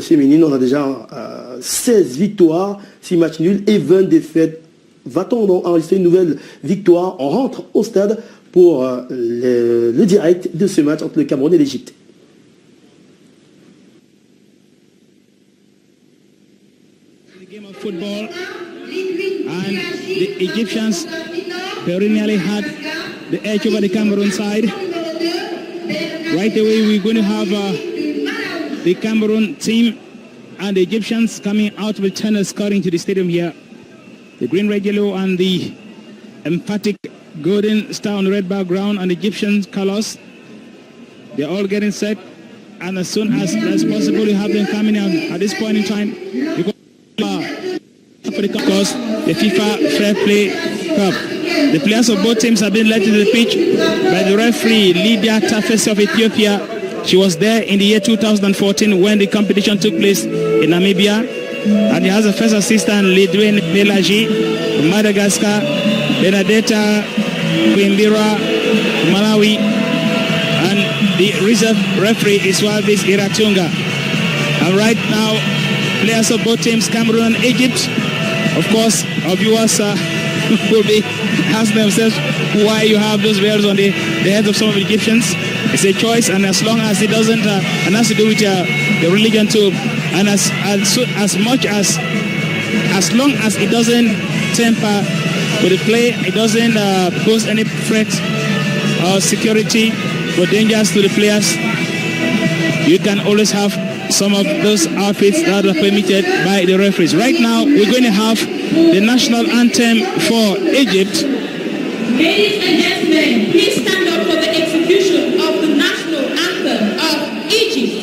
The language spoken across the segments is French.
féminine, on a déjà 16 victoires, 6 matchs nuls et 20 défaites. Va-t-on donc enregistrer une nouvelle victoire? On rentre au stade pour le direct de ce match entre le Cameroun et l'Égypte. Game of football, and the Egyptians perennially had the edge over the Cameroon side. Right away, we're going to have the Cameroon team and the Egyptians coming out with tennis scoring to the stadium here. The green, red, yellow, and the emphatic golden star on the red background and Egyptian colors. They're all getting set, and as soon as that's possible, you have them coming out at this point in time. For the FIFA Fair Play Cup. The players of both teams have been led to the pitch by the referee Lydia Tafesi of Ethiopia. She was there in the year 2014 when the competition took place in Namibia. And he has a first assistant, Lidwin Pelagie from Madagascar, Benedetta Quimbira from Malawi, and the reserve referee is Walvis Iratunga. And right now, players of both teams, Cameroon and Egypt, of course, our viewers will be asking themselves why you have those bears on the heads of some of the Egyptians. It's a choice, and as long as it doesn't, and has to do with the religion too, and as long as it doesn't temper with the play, it doesn't pose any threat or security or dangers to the players, you can always have some of those outfits that are permitted by the referees. Right now, we're going to have the national anthem for Egypt. Ladies and gentlemen, please stand up for the execution of the national anthem of Egypt.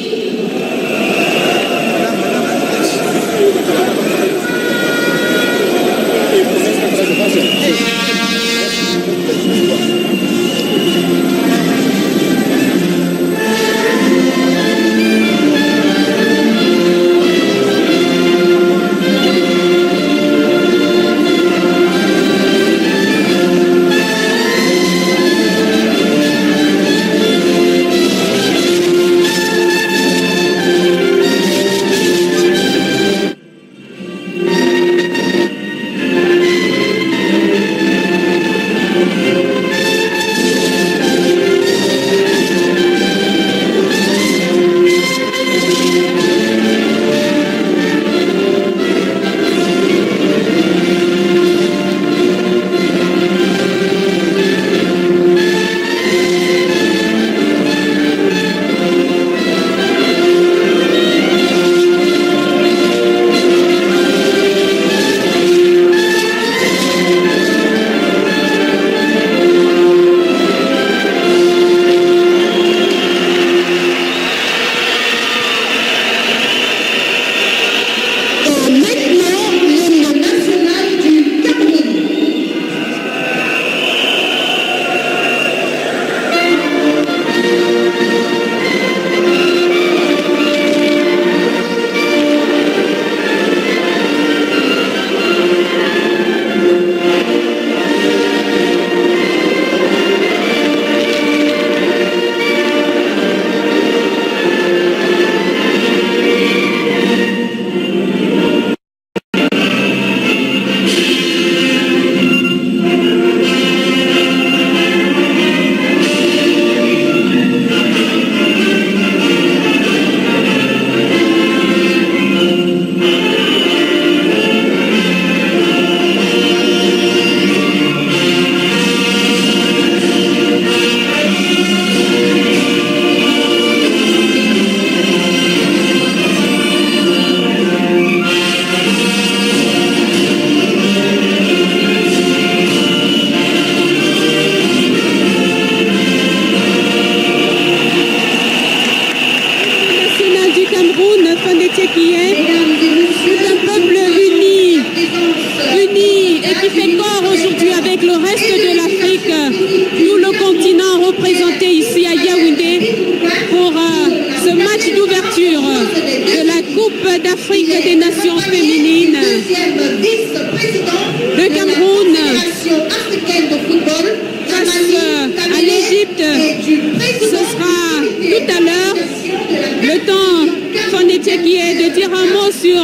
sur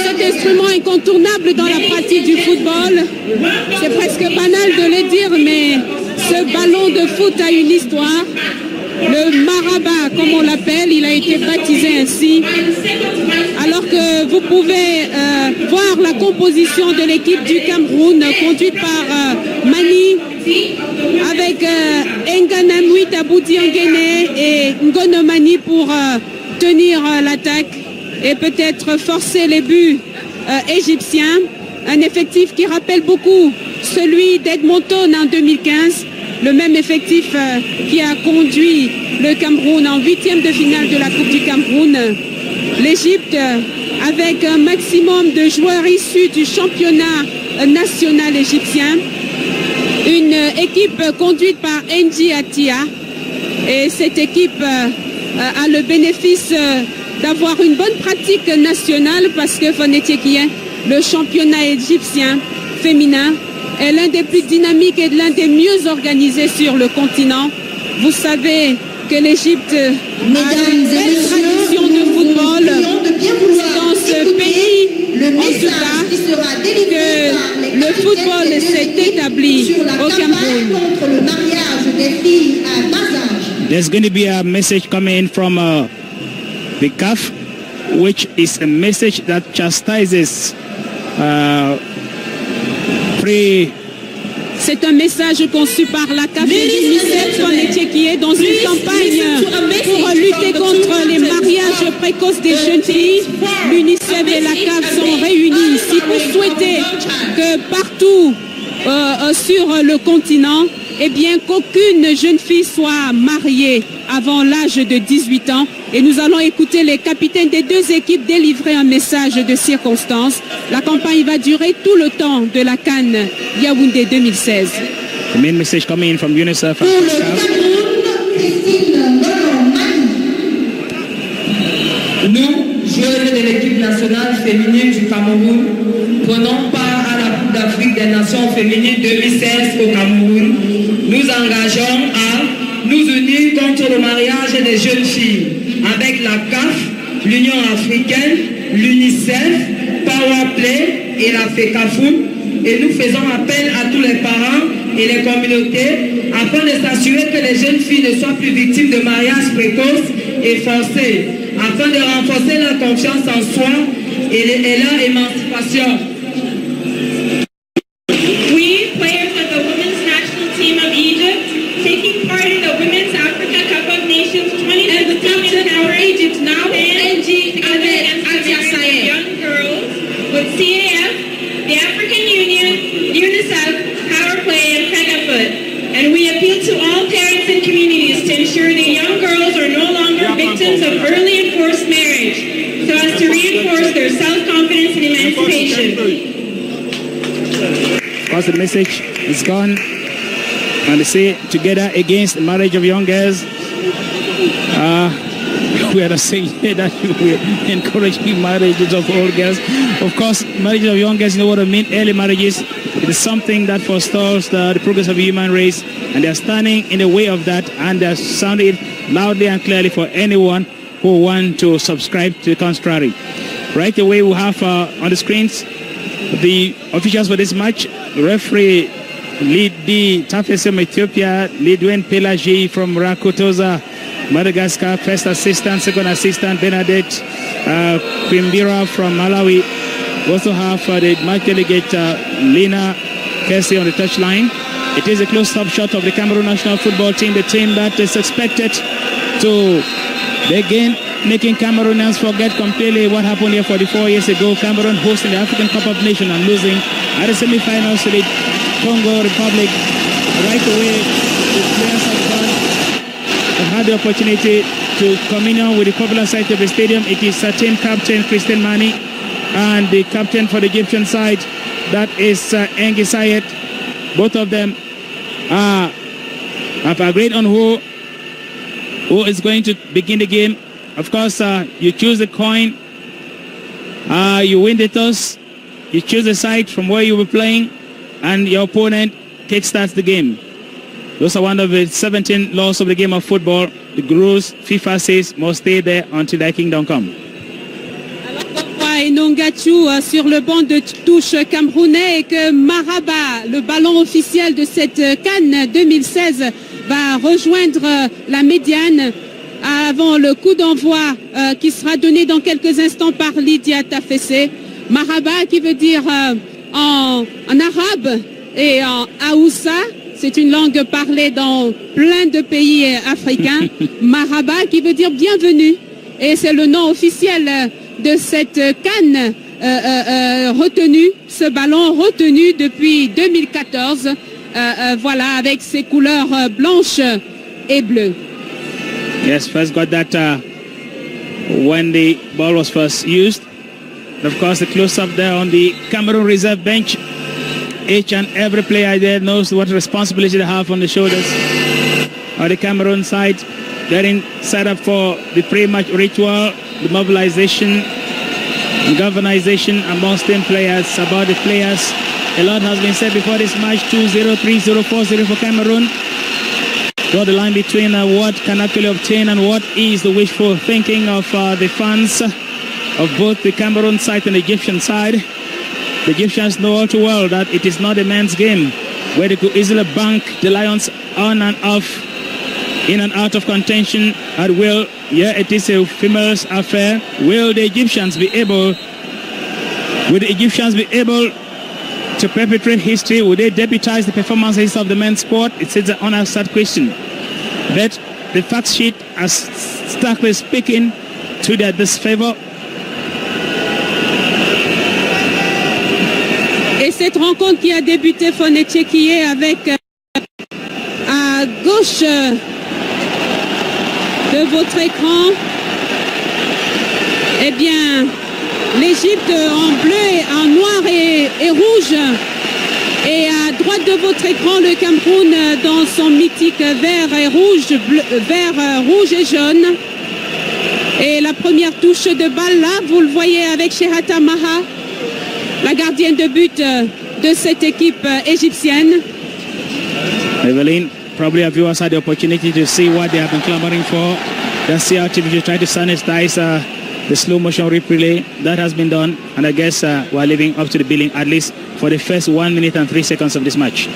cet instrument incontournable dans la pratique du football. C'est presque banal de le dire, mais ce ballon de foot a une histoire. Le Maraba, comme on l'appelle, il a été baptisé ainsi. Alors que vous pouvez voir la composition de l'équipe du Cameroun, conduite par Mani, avec Enganamouit Aboudiangene et Ngono Mani pour tenir l'attaque et peut-être forcer les buts égyptiens. Un effectif qui rappelle beaucoup celui d'Edmonton en 2015. Le même effectif qui a conduit le Cameroun en 8e de finale de la Coupe du Cameroun. L'Égypte, avec un maximum de joueurs issus du championnat national égyptien. Une équipe conduite par N'Ji Atia. Et cette équipe a le bénéfice d'avoir une bonne pratique nationale parce que Fonetiekien, le championnat égyptien féminin, est l'un des plus dynamiques et l'un des mieux organisés sur le continent. Vous savez que l'Égypte a une belle tradition de football. Dans ce pays, en tout cas, que le football s'est établi au Cameroun. There's going to be a message coming from the CAF, which is a message that chastises C'est un message conçu par la CAF et l'UNICEF qui est dans une campagne pour lutter contre les mariages précoces des jeunes filles. L'UNICEF et la CAF sont réunis ici pour souhaiter que partout sur le continent, eh bien, qu'aucune jeune fille soit mariée avant l'âge de 18 ans. Et nous allons écouter les capitaines des deux équipes délivrer un message de circonstance. La campagne va durer tout le temps de la CAN Yaoundé 2016. The main message coming in from UNICEF. Nous, joueurs de l'équipe nationale féminine du Cameroun, prenons part à la Coupe d'Afrique des Nations féminines 2016 au Cameroun. Nous engageons à nous unir contre le mariage des jeunes filles avec la CAF, l'Union africaine, l'UNICEF, Powerplay et la FECAFOOT. Et nous faisons appel à tous les parents et les communautés afin de s'assurer que les jeunes filles ne soient plus victimes de mariages précoces et forcés, afin de renforcer leur confiance en soi et leur émancipation. We, players of the Women's National Team of Egypt, taking part in the Women's Africa Cup of Nations 2016 and the captain of Egypt now, N'Ji Atia, young girls with CAF, the African Union, UNICEF, Powerplay, and FECAFOOT. And we appeal to all parents and communities to ensure that young girls are no longer victims of early and forced marriage, so as to reinforce their self-confidence and emancipation. Of course, the message is gone. And they say together against the marriage of young girls. We are saying that we are encouraging marriages of old girls. Of course, marriages of young girls, you know what I mean? Early marriages, it is something that forestalls the progress of the human race. And they are standing in the way of that, and they are sounding it loudly and clearly for anyone who want to subscribe to the contrary. Right away, we have on the screens the officials for this match. Referee Lidi Tafesem Ethiopia, Lidwen Pelagi from Rakotoza, Madagascar, first assistant, second assistant, Bernadette Quimbira from Malawi. We also have the match delegate Lina Kessie on the touchline. It is a close-up shot of the Cameroon national football team, the team that is expected to begin making Cameroonians forget completely what happened here 44 years ago. Cameroon hosting the African Cup of Nations and losing at the semi-finals to the Congo Republic. Right away, the players have had the opportunity to communion with the popular side of the stadium. It is team captain Christian Mani and the captain for the Egyptian side, that is Engi Sayed. Both of them have agreed on who is going to begin the game. Of course, you choose the coin, you win the toss, you choose the side from where you were playing, and your opponent kickstarts the game. Those are one of the 17 laws of the game of football. The rules FIFA says must stay there until thy kingdom come. Nongachu sur le banc de touche camerounais et que Maraba, le ballon officiel de cette CAN 2016, va rejoindre la médiane avant le coup d'envoi qui sera donné dans quelques instants par Lydia Tafessé. Maraba qui veut dire en arabe et en Haoussa, c'est une langue parlée dans plein de pays africains. Maraba qui veut dire bienvenue et c'est le nom officiel de cette CAN retenue, ce ballon retenu depuis 2014, voilà, avec ses couleurs blanches et bleues. Yes, first got that when the ball was first used. And of course, the close-up there on the Cameroon reserve bench. Each and every player there knows what responsibility they have on the shoulders. On the Cameroon side, getting set up for the pre-match ritual, the mobilization, and galvanization amongst team players, about the players. A lot has been said before this match, 2-0, 3-0, 4-0 for Cameroon. Draw the line between what can actually obtain and what is the wishful thinking of the fans of both the Cameroon side and the Egyptian side. The Egyptians know all too well that it is not a men's game where they could easily bank the Lions on and off, in and out of contention at will. Yeah, it is a females affair. Will the Egyptians be able to perpetrate history? Will they deputize the performances of the men's sport? It's an unanswered question. But the fact sheet, as starkly speaking, to their disfavor. Et cette rencontre qui a débuté Fonetchekié avec à gauche de votre écran, eh bien, l'Égypte en bleu, en noir et rouge. Et à droite de votre écran, le Cameroun dans son mythique vert et rouge, vert, rouge et jaune. Et la première touche de balle là, vous le voyez avec Sherata Maha, la gardienne de but de cette équipe égyptienne. Evelyn, probably our viewers had the opportunity to see what they have been clamoring for. That's the activity, try to sanitize the slow motion replay. That has been done, and I guess we're living up to the billing, at least for the first 1 minute and 3 seconds of this match.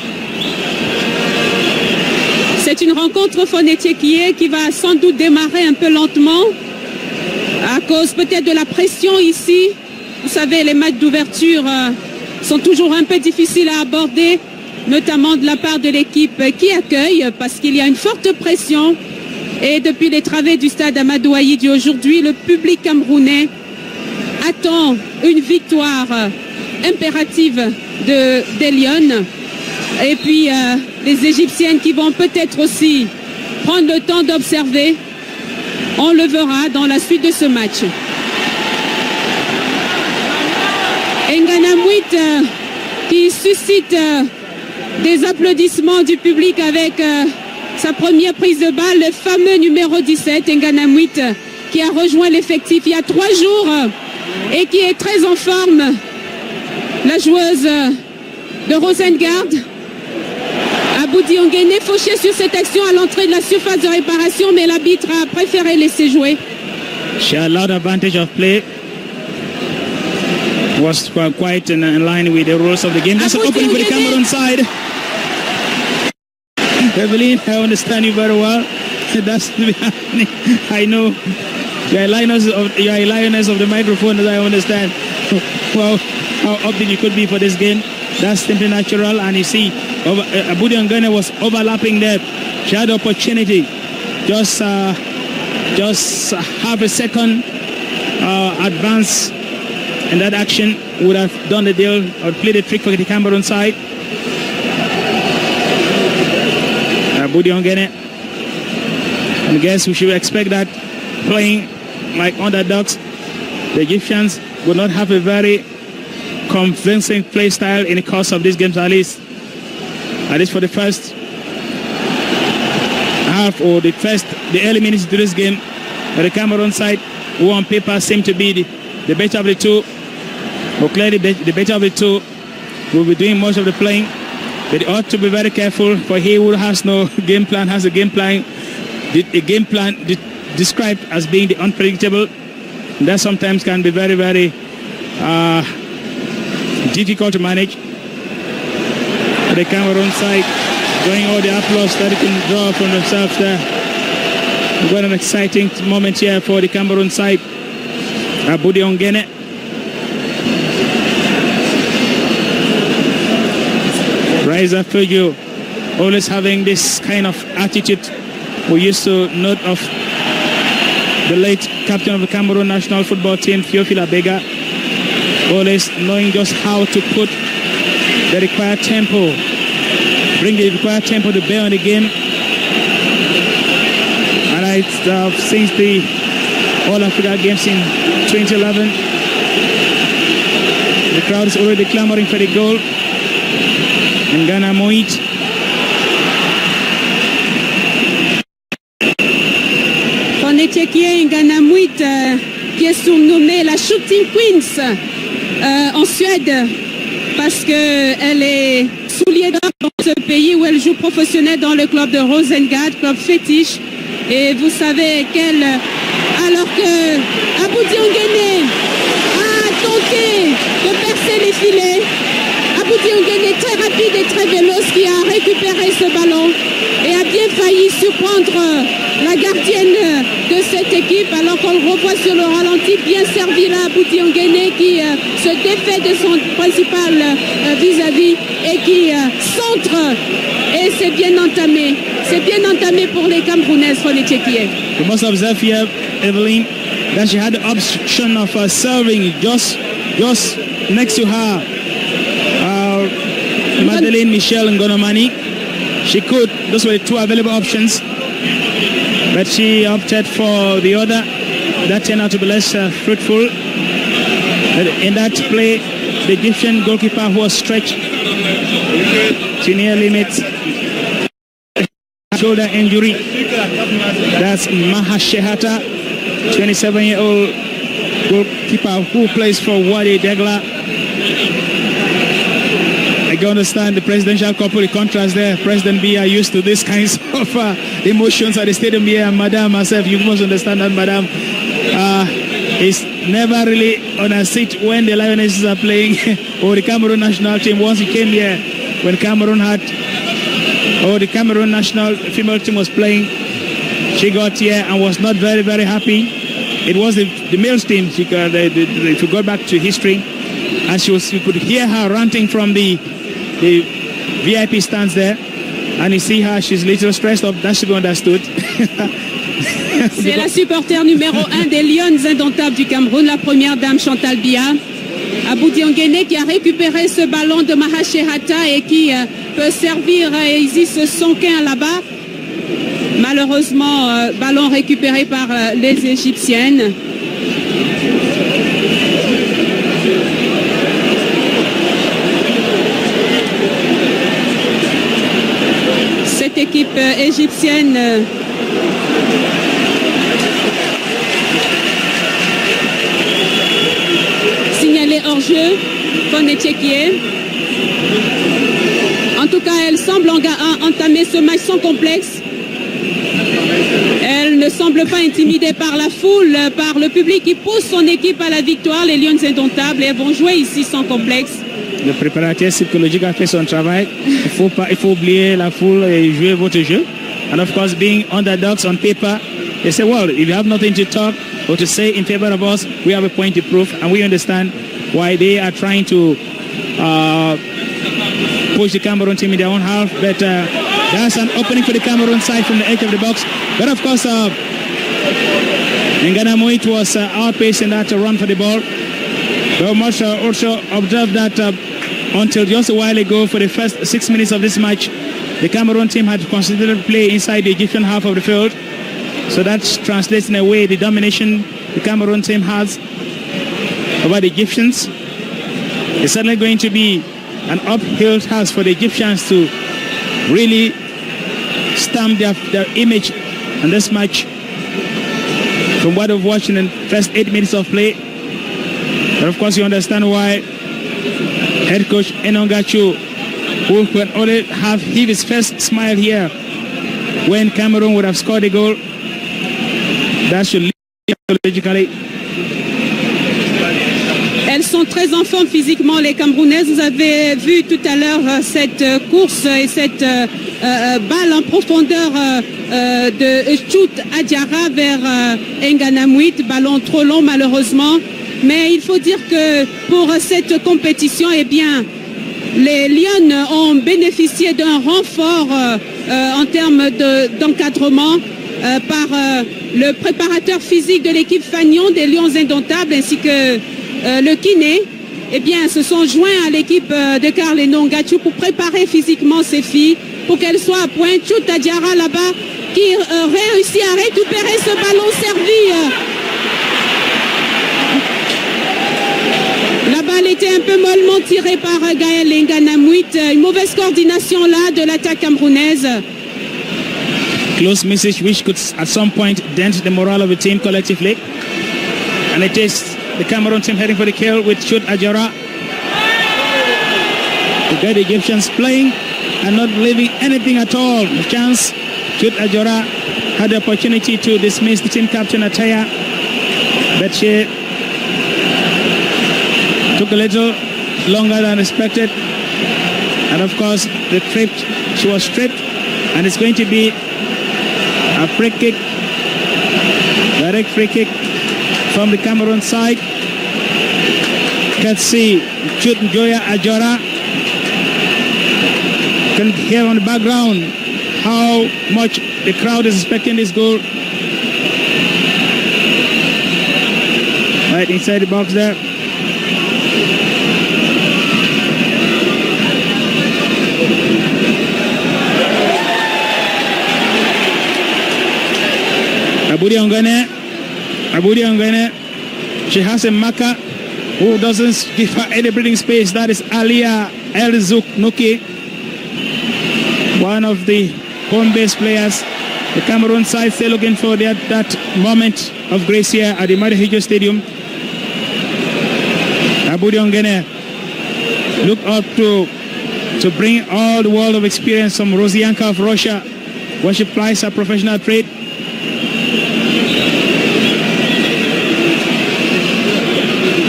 C'est une rencontre Fonetchekié qui va sans doute démarrer un peu lentement à cause peut-être de la pression ici. Vous savez, les matchs d'ouverture sont toujours un peu difficiles à aborder, notamment de la part de l'équipe qui accueille, parce qu'il y a une forte pression. Et depuis les travées du stade Amadou Ahidjo aujourd'hui, le public camerounais attend une victoire impérative des Lions. Et puis les Égyptiennes qui vont peut-être aussi prendre le temps d'observer. On le verra dans la suite de ce match. Nganamwit qui suscite des applaudissements du public avec sa première prise de balle, le fameux numéro 17, Nganamwit, qui a rejoint l'effectif il y a 3 jours et qui est très en forme. La joueuse de Rosengard, Aboudi Ongene, fauché sur cette action à l'entrée de la surface de réparation, mais l'arbitre a préféré laisser jouer. She had a lot of advantage of play. Was quite in line with the rules of the game. That's an opening for the Cameroon side. Evelyn, I understand you very well. That's to be happening. I know you're a lioness of the microphone, as I understand. Well, how upbeat you could be for this game. That's simply natural. And you see, Aboudi Ongene was overlapping there. She had the opportunity. Just half a second advance in that action would have done the deal or played the trick for the Cameroon side. Aboudi Ongene. I guess we should expect that playing like underdogs. The Egyptians will not have a very convincing play style in the course of these games, at least for the first half or the early minutes to this game. But the Cameroon side, who on paper seem to be the better of the two, or clearly the better of the two, will be doing most of the playing. But they ought to be very careful, for he who has no game plan has a game plan. The game plan described as being the unpredictable. That sometimes can be very, very difficult to manage. The Cameroon side doing all the applause that they can draw from themselves there. We've got an exciting moment here for the Cameroon side. Abudi Ongene. Raisa Fuju, always having this kind of attitude. We used to note of the late captain of the Cameroon national football team, Theophile Abega, always knowing just how to put the required tempo, bring the required tempo to bear on the game. And since the All-Africa Games in 2011, the crowd is already clamoring for the goal. And Ghana Moit. René Tchekié, Ghana Moit, qui est surnommée la Shooting Queens en Suède, parce qu'elle est soulier d'or dans ce pays où elle joue professionnelle dans le club de Rosengard, club fétiche. Et vous savez qu'elle, alors que Abudi Ongene a tenté de percer les filets, Abudi Ongene très rapide et très véloce qui a récupéré ce ballon et a bien failli surprendre la gardienne de cette équipe, alors qu'on le revoit sur le ralenti, bien servi là, Abudi Ongene qui se défait de son principal vis-à-vis et qui centre, et c'est bien entamé. C'est bien entamé pour les Camerounaises, René Tchekié. You must observe here, Evelyn, that she had the option of serving just next to her, Madeleine Michel Ngonomani. She could, those were the two available options, but she opted for the other. That turned out to be less fruitful. In that play, the Egyptian goalkeeper who was stretched to near limits, shoulder injury. That's Maha Shehata, 27-year-old goalkeeper who plays for Wadi Degla. I can understand the presidential couple, the contrast there. President Biya used to these kinds of emotions at the stadium here. And Madame herself, you must understand that Madame is never really on a seat when the Lionesses are playing or the Cameroon national team. Once he came here, when Cameroon had, or the Cameroon national female team was playing, she got here and was not very, very happy. It was the male team. If you go back to history, and you could hear her ranting from the VIP stands there, and you see her, she's a little stressed up. That should be understood. C'est la supporter numéro 1 des Lions indomptables du Cameroun, la première dame Chantal Biya. Abudi Ongene qui a récupéré ce ballon de Maha Shehata et qui peut servir à Isis Sonkin là-bas. Malheureusement, ballon récupéré par les Égyptiennes. Cette équipe égyptienne signalée hors jeu, René Tchekié. En tout cas, elle semble entamer ce match sans complexe. Elle ne semble pas intimidée par la foule, par le public qui pousse son équipe à la victoire. Les Lions indomptables, elles vont jouer ici sans complexe. Le préparateur psychologique a fait son travail. Il faut oublier la foule et jouer votre jeu. And of course, being underdogs on paper, they say, well, if you have nothing to talk or to say in favor of us, we have a point to prove, and we understand why they are trying to push the Cameroon team in their own half. But there's an opening for the Cameroon side from the edge of the box. But of course, Ghana Moit was outpacing that run for the ball. We must also observe that until just a while ago, for the first 6 minutes of this match, the Cameroon team had considered play inside the Egyptian half of the field. So that translates in a way the domination the Cameroon team has over the Egyptians. It's certainly going to be an uphill task for the Egyptians to really stamp their image in this match. From what I've watched in the first 8 minutes of play, but of course you understand why head coach Enongachu, who can only have his first smile here when Cameroon would have scored a goal, that should lead psychologically. Elles sont très en forme physiquement, les Camerounaises. Vous avez vu tout à l'heure cette course et cette balle en profondeur de Chut Adjara vers Enganamouit, ballon trop long malheureusement. Mais il faut dire que pour cette compétition, eh bien, les Lions ont bénéficié d'un renfort en termes d'encadrement par le préparateur physique de l'équipe Fagnon des Lions Indomptables ainsi que le kiné. Eh bien, se sont joints à l'équipe de Karl Enongachu pour préparer physiquement ces filles pour qu'elles soient à point. Chut Adjara là-bas qui réussit à récupérer ce ballon servi. La balle était un peu mollement tirée par Gaël Enganamouit. Une mauvaise coordination là de l'attaque camerounaise. Close message which could at some point dent the morale of the team collectively. And it is the Cameroon team heading for the kill with Chut Adjara. The great Egyptians playing and not leaving anything at all. The chance, Chut Adjara had the opportunity to dismiss the team captain Ataya, but she took a little longer than expected. And of course, she was stripped, and it's going to be a free kick, direct free kick from the Cameroon side. Can see Chut Adjara. Can hear on the background how much the crowd is expecting this goal. Right inside the box there. Abudi Ongane, she has a marker who doesn't give her any breathing space. That is Alia El-Zouk-Nuki, one of the home-based players. The Cameroon side still looking for that moment of grace here at the Madihijo Stadium. Abudi Ongane look up to bring all the world of experience from Rosianka of Russia, where she plies her professional trade.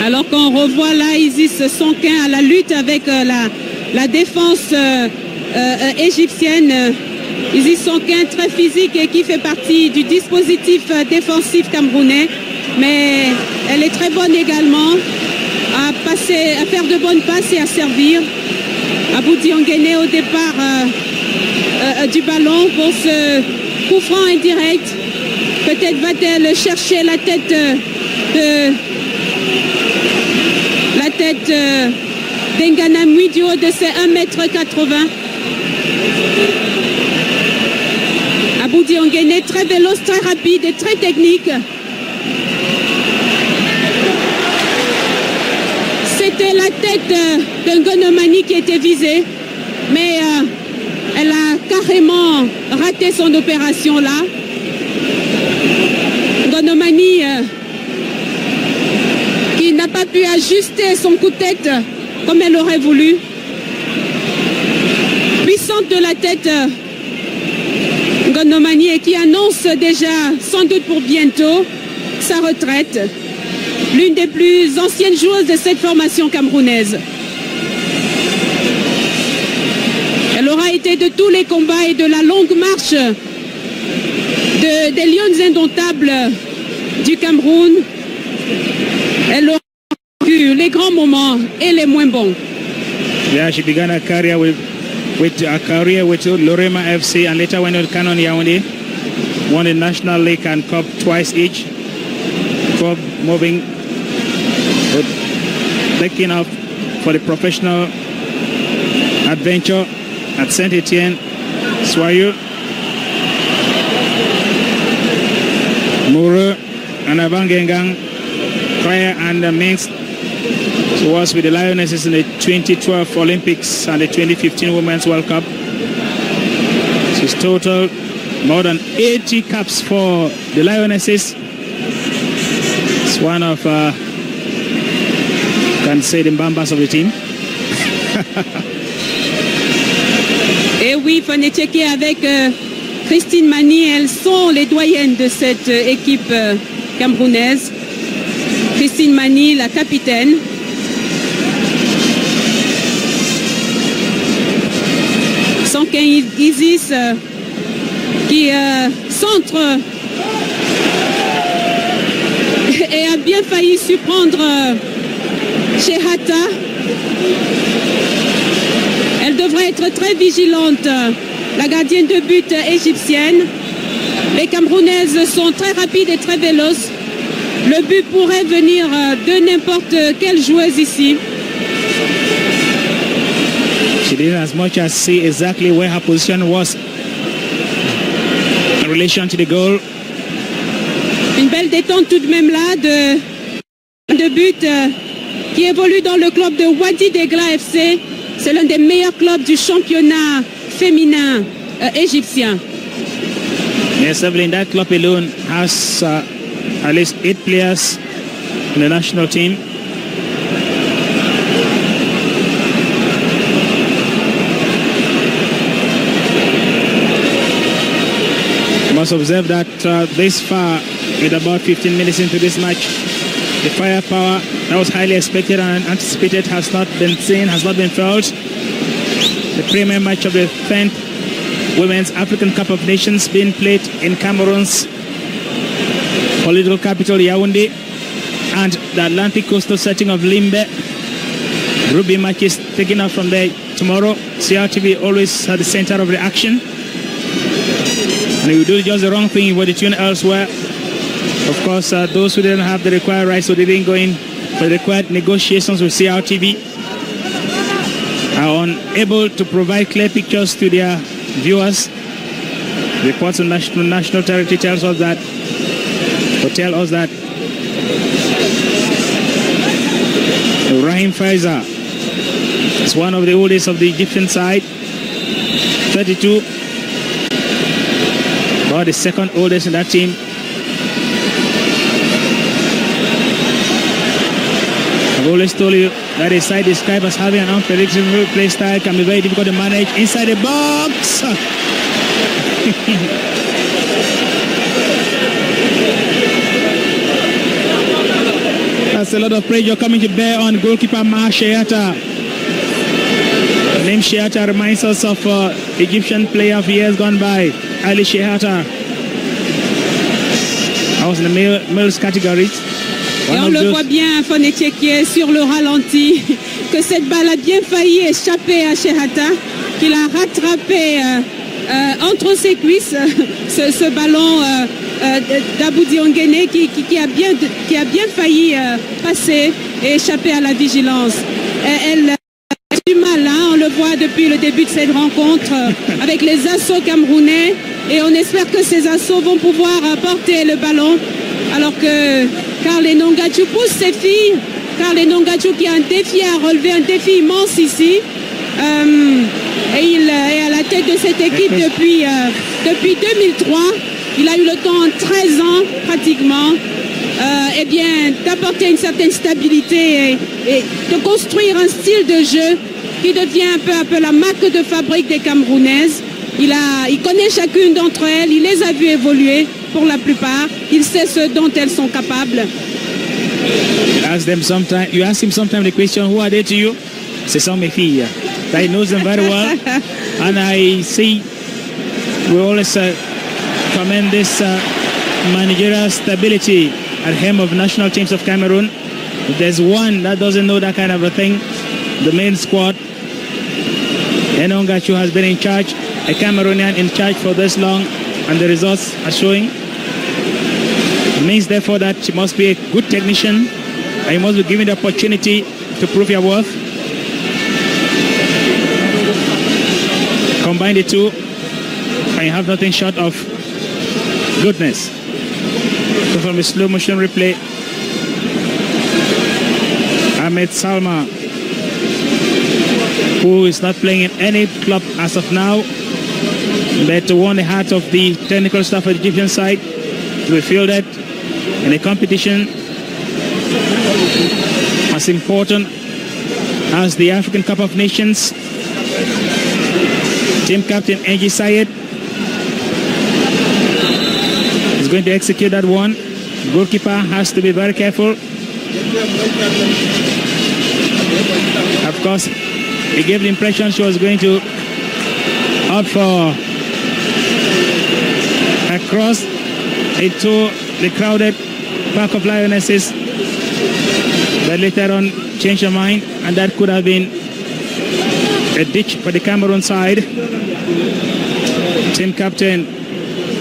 Alors qu'on revoit là Isis Sonkin à la lutte avec la défense égyptienne. Isis Sonkin très physique et qui fait partie du dispositif défensif camerounais. Mais elle est très bonne également à faire de bonnes passes et à servir. Abudi Ongane au départ du ballon pour ce coup franc indirect. Peut-être va-t-elle chercher la tête d'Enganamouit du haut de ses 1m80. Abudi Ongane très véloce, très rapide et très technique. C'était la tête d'Ngonomani qui était visée, mais elle a carrément raté son opération là. Ngonomani qui n'a pas pu ajuster son coup de tête comme elle aurait voulu. Puissante de la tête, Ngonomani, et qui annonce déjà, sans doute pour bientôt, sa retraite. L'une des plus anciennes joueuses de cette formation camerounaise. Elle aura été de tous les combats et de la longue marche des Lions Indomptables du Cameroun. Elle aura vu les grands moments et les moins bons. Yeah, she began her career with Lorema FC and later went to Canon Yaoundé. Won the National League and Cup twice each. Club moving, taking up for the professional adventure at Saint-Etienne, Soyeux, Moureux, and Avangengang, prior and mixed. She was with the Lionesses in the 2012 Olympics and the 2015 Women's World Cup. She's totaled more than 80 caps for the Lionesses. It's one of, can say, the Mbambas of the team. Et oui, il fallait checker avec Christine Mani. Elles sont les doyennes de cette équipe camerounaise. Christine Mani, la capitaine. l'Américain Isis qui centre et a bien failli surprendre Shehata. Elle devrait être très vigilante, la gardienne de but égyptienne. Les Camerounaises sont très rapides et très véloces. Le but pourrait venir de n'importe quelle joueuse ici. She didn't as much as see exactly where her position was in relation to the goal. Une belle détente tout de même là de but qui évolue dans le club de Wadi Degla FC. C'est l'un des meilleurs clubs du championnat féminin égyptien. Yes, Evelyn, that club alone has at least 8 players in the national team. You must observe that this far, with about 15 minutes into this match, the firepower that was highly expected and anticipated has not been seen, has not been felt. The premier match of the 10th Women's African Cup of Nations being played in Cameroon's political capital Yaoundé and the Atlantic coastal setting of Limbe. Rugby matches taking off from there tomorrow. CRTV always at the center of the action. And if we do just the wrong thing, if we tune elsewhere, of course, those who didn't have the required rights, so they didn't go in for the required negotiations with CRTV, are unable to provide clear pictures to their viewers. Reports on national territory tell us that Rahim Faiza is one of the oldest of the Egyptian side, 32, but the second oldest in that team. I've always told you that a side described as having an unpredictable play style can be very difficult to manage inside the box. That's a lot of pressure coming to bear on goalkeeper Maha Shehata. The name Shehata reminds us of Egyptian player of years gone by, Ali Shehata. I was in the males category. Et on le voit bien, Fonetier, qui est sur le ralenti, que cette balle a bien failli échapper à Shehata, qu'il a rattrapé entre ses cuisses ce ballon d'Abou Diongene qui a bien failli passer et échapper à la vigilance. Elle a du mal, hein, on le voit depuis le début de cette rencontre avec les assauts camerounais, et on espère que ces assauts vont pouvoir porter le ballon alors que Carl Enongachu pousse ses filles. Carl Enongachu qui a un défi à relever, un défi immense ici. Et il est à la tête de cette équipe depuis 2003. Il a eu le temps en 13 ans pratiquement d'apporter une certaine stabilité et de construire un style de jeu qui devient peu à peu la marque de fabrique des Camerounaises. Il connaît chacune d'entre elles, il les a vues évoluer pour la plupart, il sait ce dont elles sont capables. You ask him sometimes the question, who are they to you? Ce sont mes filles. I know them very well, and I see we always commend this managerial stability at the helm of national teams of Cameroon. If there's one that doesn't know that kind of a thing, the main squad. Enongachu has been in charge, a Cameroonian in charge for this long, and the results are showing. It means therefore that she must be a good technician, and you must be given the opportunity to prove your worth. Combine the two, and you have nothing short of goodness. So from a slow motion replay, Ahmed Salma, who is not playing in any club as of now, but won the heart of the technical staff of the Egyptian side, to be fielded in a competition as important as the African Cup of Nations. Team captain Enji Sayed is going to execute that one. Goalkeeper has to be very careful. Of course, he gave the impression she was going to Up for a cross into the crowded Park of Lionesses. But later on changed their mind, and that could have been a ditch for the Cameroon side. Team captain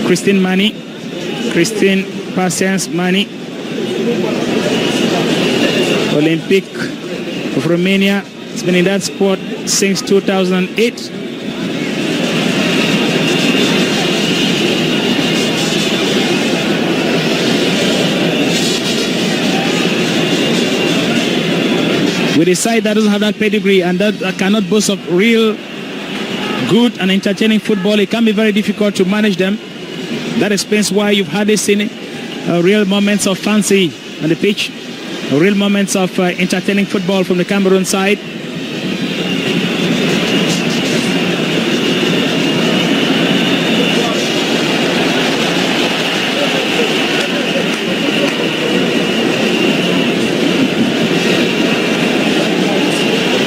Christine Patience Mani, Olympic of Romania. It's been in that sport since 2008. With a side that doesn't have that pedigree and that cannot boast of real good and entertaining football, it can be very difficult to manage them. That explains why you've hardly seen real moments of fancy on the pitch, real moments of entertaining football from the Cameroon side.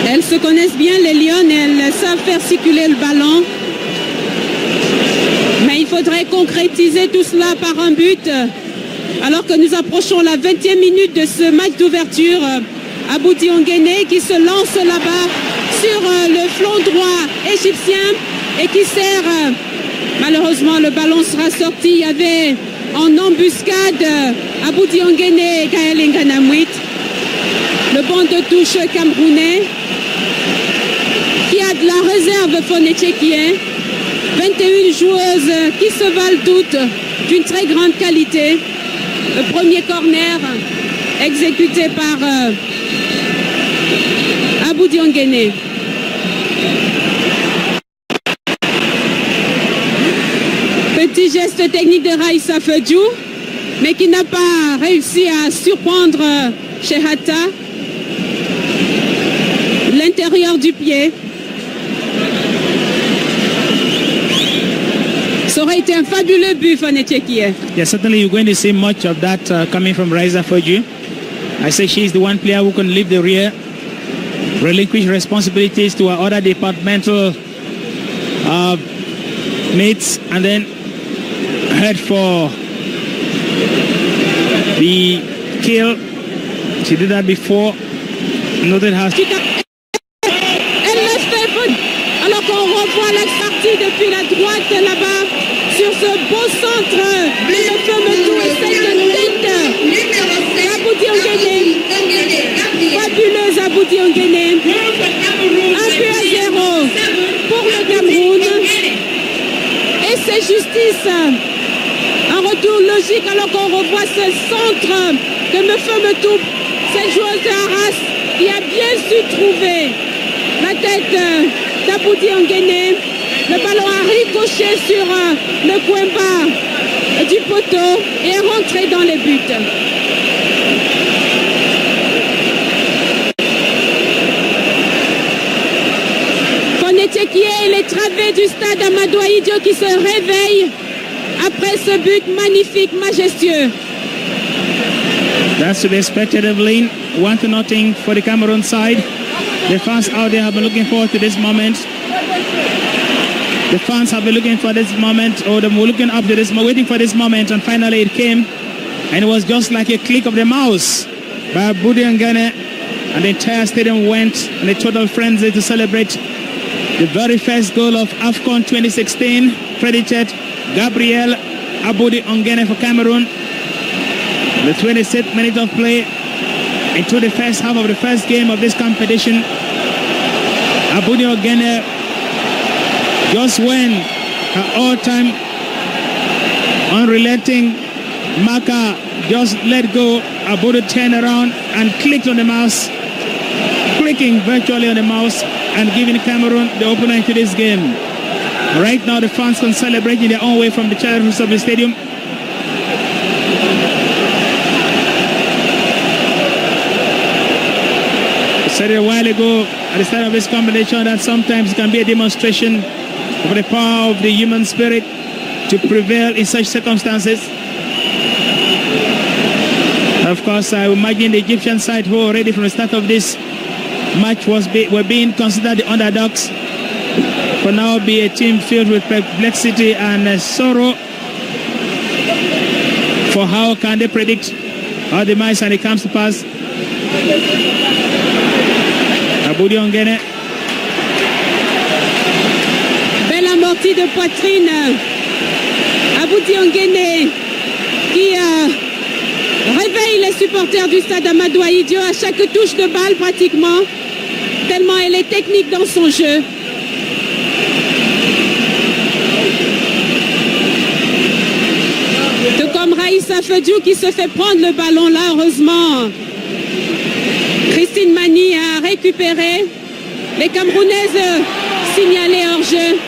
Elles se connaissent bien, les Lionnes, elles savent faire circuler le ballon. Mais il faudrait concrétiser tout cela par un but. Alors que nous approchons la 20e minute de ce match d'ouverture, Aboudi Onguéné qui se lance là-bas sur le flanc droit égyptien et qui sert, malheureusement le ballon sera sorti. Il y avait en embuscade Aboudi Onguéné et Gaël Nganamouit. Le banc de touche camerounais qui a de la réserve Fonetchekien. 21 joueuses qui se valent toutes d'une très grande qualité. Le premier corner exécuté par Aboudi Onguéné. Petit geste technique de Raïssa Fedjou, mais qui n'a pas réussi à surprendre Shehata. L'intérieur du pied. Ça aurait été un fabuleux but, Fonetchekien. Yeah, certainly you're going to see much of that coming from Raïssa Fedjou. I say she's the one player who can leave the rear, relinquish responsibilities to her other departmental mates, and then head for the kill. She did that before. Noted her. Elle laisse faire, alors qu'on revoit la partie depuis la droite là-bas sur ce beau centre. Le fameux tour essaie de tête. Aboudi Onguéné. Fabuleuse Aboudi Onguéné. 1-0 pour le Cameroun. Et c'est justice. Un retour logique alors qu'on revoit ce centre de Mefemetou, cette joueuse de Arras qui a bien su trouver la tête d'Aboudi Onguéné. Le ballon a ricoché sur le coin bas du poteau et est rentré dans les buts. Fonetchekien et les travées du stade Amadou Ahidjo qui se réveillent après ce but magnifique, majestueux. That's to be expected, Evelyn. 1-0 for the Cameroon side. The fans out there have been looking forward to this moment. The fans have been looking for this moment, or they were looking up to this, waiting for this moment, and finally it came. And it was just like a click of the mouse by Aboudi Onguéné, and the entire stadium went in a total frenzy to celebrate the very first goal of AFCON 2016, credited Gabriel Aboudi Onguéné for Cameroon. The 26th minute of play into the first half of the first game of this competition. Aboudi Onguéné, just when her all-time unrelenting marker just let go, Aboudi turned around and clicked on the mouse, clicking virtually on the mouse and giving Cameroon the opener to this game. Right now the fans can celebrate in their own way from the terrace of the stadium. I said it a while ago at the start of this competition that sometimes it can be a demonstration of the power of the human spirit to prevail in such circumstances. Of course, I imagine the Egyptian side who already from the start of this match were being considered the underdogs for now be a team filled with perplexity and sorrow. For how can they predict our demise and it comes to pass? Aboudi Ongene. Belle amortie de poitrine. Aboudi Ongene qui réveille les supporters du stade Amadou Ahidjo à chaque touche de balle pratiquement, tellement elle est technique dans son jeu. Tout comme Raïssa Fediou qui se fait prendre le ballon là, heureusement. Christine Mani a récupéré. Les Camerounaises signalées hors jeu.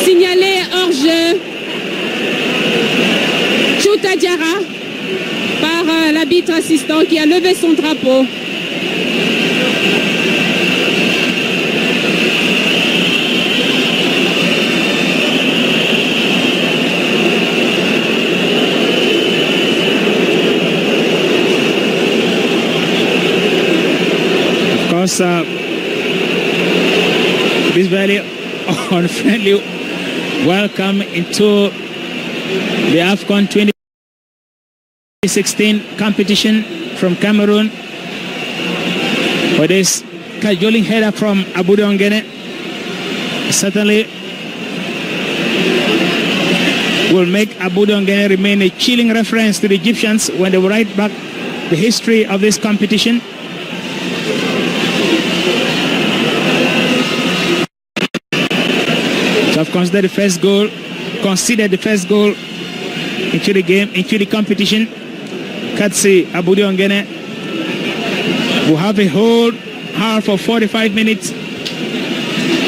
Signalées hors jeu. Chouta Diarra par l'arbitre assistant qui a levé son drapeau. Of course, this very unfriendly welcome into the AFCON 2016 competition from Cameroon. With this cajoling header from Aboudi Ongene, certainly will make Aboudi Ongene remain a chilling reference to the Egyptians when they will write back the history of this competition. So I've considered the first goal into the game, into the competition. Katsi Aboudi Ongene will have a whole half of 45 minutes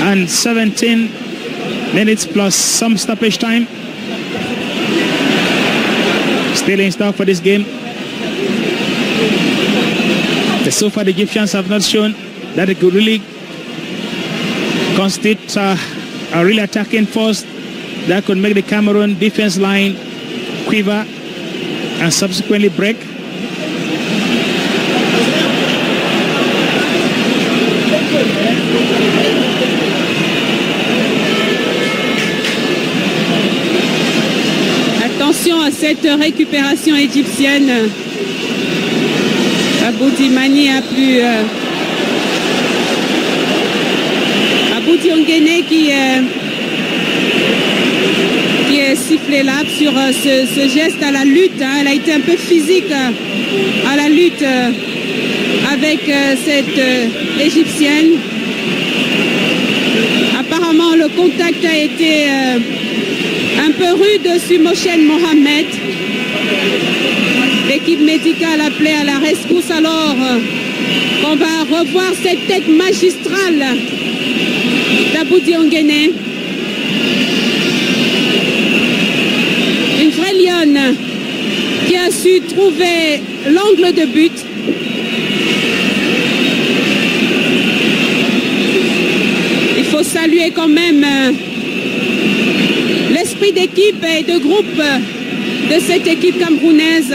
and 17 minutes plus some stoppage time still in stock for this game. So far the Egyptians have not shown that they could really constitute a really attacking force that could make the Cameroon defense line quiver and subsequently break. Attention à cette récupération égyptienne. Aboudi Mani a pu... Aboudi Ongene qui est sifflé là sur ce geste à la lutte. Elle a été un peu physique à la lutte avec cette égyptienne. Apparemment le contact a été un peu rude sur Mochen Mohamed. L'équipe médicale appelée à la rescousse alors qu'on va revoir cette tête magistrale d'Aboudi Ongene. Une vraie lionne qui a su trouver l'angle de but. Il faut saluer quand même l'esprit d'équipe et de groupe de cette équipe camerounaise.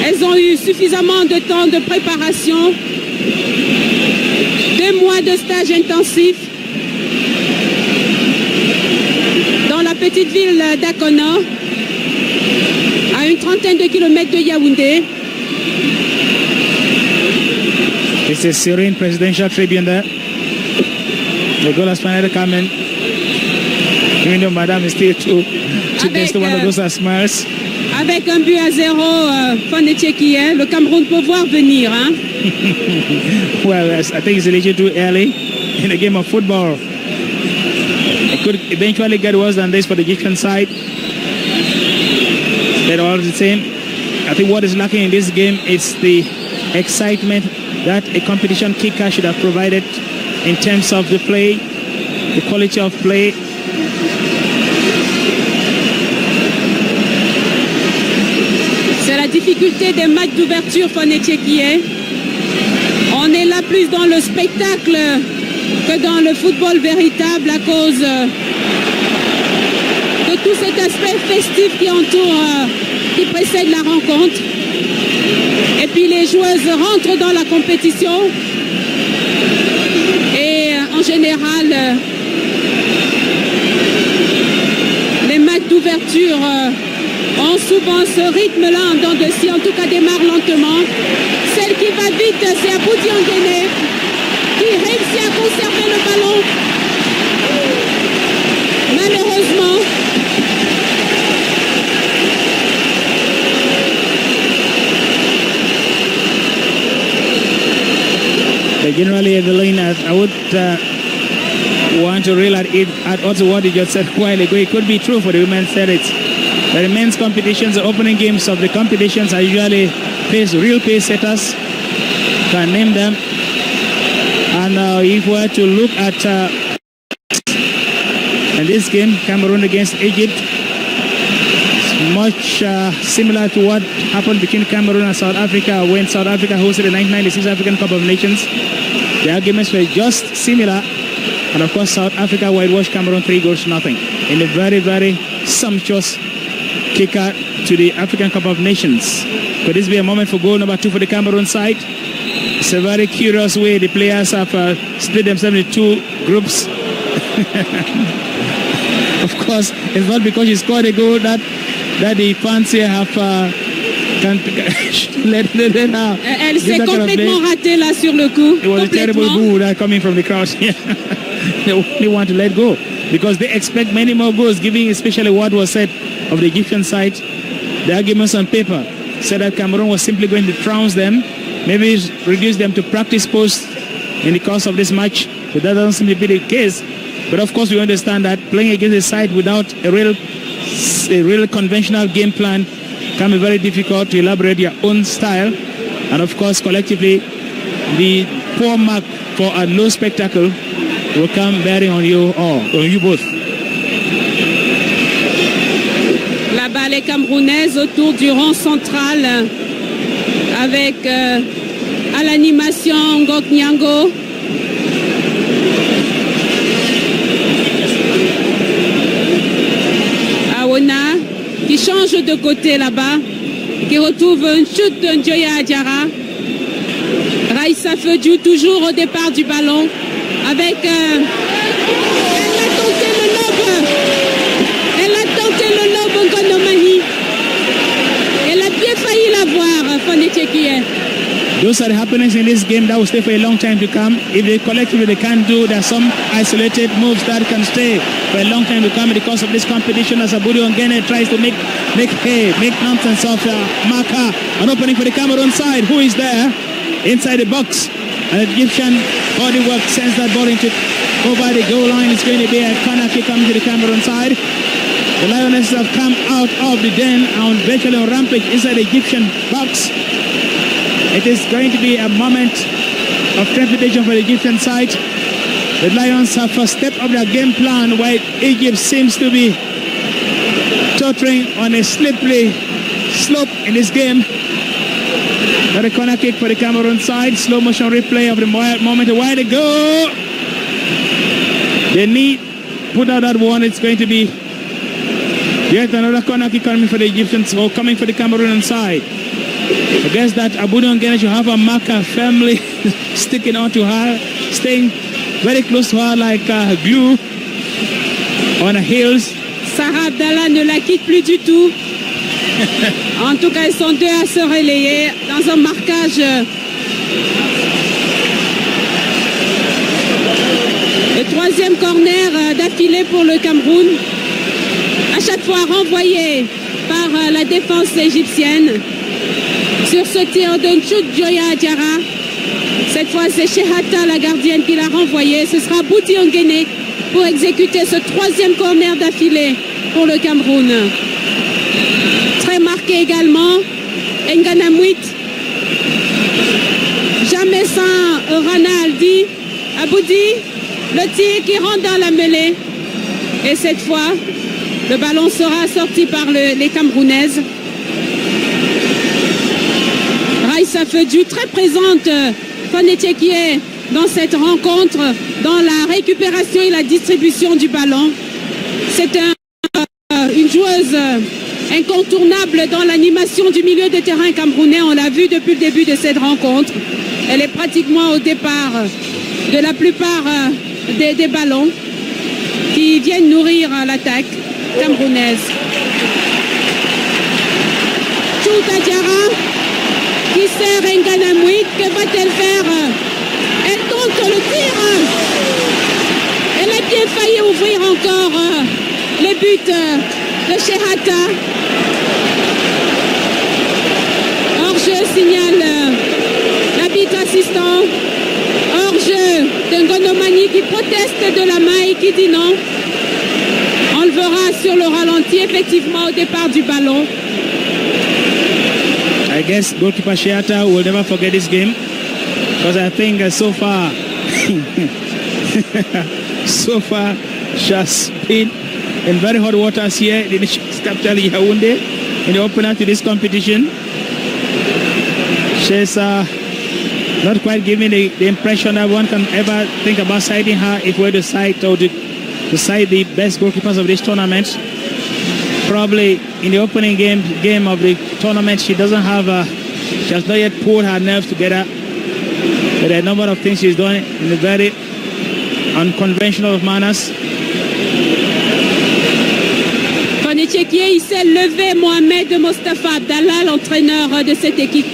Elles ont eu suffisamment de temps de préparation, 2 mois de stage intensif dans la petite ville d'Akono, à une trentaine de kilomètres de Yaoundé. It's a serene presidential tribune there. The goal has finally come in. Even though Madame is still too close to one of those smiles. Avec un but à 0, Fonetchekie, le Cameroun peut voir venir. Hein? Well, I think it's a little too early in a game of football. It could eventually get worse than this for the Egyptian side. But all the same, I think what is lacking in this game is the excitement that a competition kicker should have provided in terms of the play, the quality of play. C'est la difficulté des matchs d'ouverture Fonetchekie. On est là plus dans le spectacle que dans le football véritable à cause de tout cet aspect festif qui entoure, qui précède la rencontre. Et puis les joueuses rentrent dans la compétition En général, les matchs d'ouverture ont souvent ce rythme-là en dents de scie, en tout cas démarre lentement. Celle qui va vite, c'est Aboudi Nguéné qui réussit à conserver le ballon. Malheureusement, generally, Evelyn, I would want to reel at also what you just said a while ago. It could be true for the women's series. The men's competitions, the opening games of the competitions are usually real pace setters. Can name them. And if we were to look at in this game, Cameroon against Egypt, it's much similar to what happened between Cameroon and South Africa when South Africa hosted the 1996 African Cup of Nations. The arguments were just similar. And of course, South Africa whitewashed Cameroon 3-0 in a very, very sumptuous kicker to the African Cup of Nations. Could this be a moment for goal number 2 for the Cameroon side? It's a very curious way the players have split themselves into 2 groups. Of course, it's not because he scored a goal that the fans here have elle s'est complètement ratée là sur le coup. It was a terrible boo that coming from the crowd. They only want to let go because they expect many more goals, giving especially what was said of the Egyptian side. The arguments on paper said that Cameroon was simply going to trounce them, maybe reduce them to practice posts in the course of this match, but that doesn't seem to be the case. But of course we understand that playing against a side without a real conventional game plan can be very difficult to elaborate your own style. And of course collectively the poor mark for a low spectacle will come bearing on you all, on you both. La balle est camerounaise autour du rond central avec à l'animation Ngok Nyango. Aona qui change de côté là-bas, qui retrouve une chute de Njoya Adjara. Raissa Fediou toujours au départ du ballon avec elle a tenté le lobe Ngonomani. Elle a bien failli l'avoir, Fonetiekie. Those are the happenings in this game that will stay for a long time to come. If they collectively they can't do, there are some isolated moves that can stay for a long time to come in the course of this competition as Aboudi Nguéné tries to make nonsense of Maka. An opening for the Cameroon side. Who is there? Inside the box. An Egyptian body work sends that ball over the goal line. It's going to be a corner kick coming to the Cameroon side. The Lionesses have come out of the den and virtually on rampage inside the Egyptian box. It is going to be a moment of trepidation for the Egyptian side. The Lions have stepped up their game plan while Egypt seems to be tottering on a slippery slope in this game. Got a corner kick for the Cameroon side. Slow motion replay of the moment a while ago. They need put out that one. It's going to be yet another corner kick coming for the Egyptians or coming for the Cameroon side. I guess that Aboudi Nguéné should have a marker firmly sticking onto her, staying very close to her like glue on her heels. Sarah Abdallah ne la quitte plus du tout. En tout cas, ils sont 2 à se relayer dans un marquage. Le 3e corner d'affilée pour le Cameroun. À chaque fois renvoyé par la défense égyptienne. Sur ce tir de Njoya Adjara, cette fois c'est Shehata la gardienne qui l'a renvoyé. Ce sera Aboudi Nguéné pour exécuter ce 3e corner d'affilée pour le Cameroun. Très marqué également, Nganamwit. Jamais sans Ranaldi. Aboudi, le tir qui rentre dans la mêlée. Et cette fois, le ballon sera sorti par les Camerounaises. Raissa Fediou, très présente, Fonetiekie, dans cette rencontre, dans la récupération et la distribution du ballon. C'est une joueuse incontournable dans l'animation du milieu de terrain camerounais. On l'a vu depuis le début de cette rencontre. Elle est pratiquement au départ de la plupart des ballons qui viennent nourrir l'attaque camerounaise. Chouta Diarra qui sert Nganamouit. Que va-t-elle faire? Elle tente le tir. Elle a bien failli ouvrir encore le but de Shehata. Hors-jeu signale l'arbitre assistant. Hors-jeu de Ngonomani qui proteste de la main et qui dit non. On le verra sur le ralenti effectivement au départ du ballon. I guess goalkeeper Shehata will never forget this game because I think so far she has been in very hot waters here in the capital Yaoundé in the opener to this competition. She's not quite giving the impression that one can ever think about citing her if we're to cite or to cite the best goalkeepers of this tournament. Probably in the opening game of the tournament, she has not yet pulled her nerves together. There are a number of things she's done in a very unconventional manners. Tchéquier, il s'est levé. Mohamed Mostafa Abdallah, l'entraîneur de cette équipe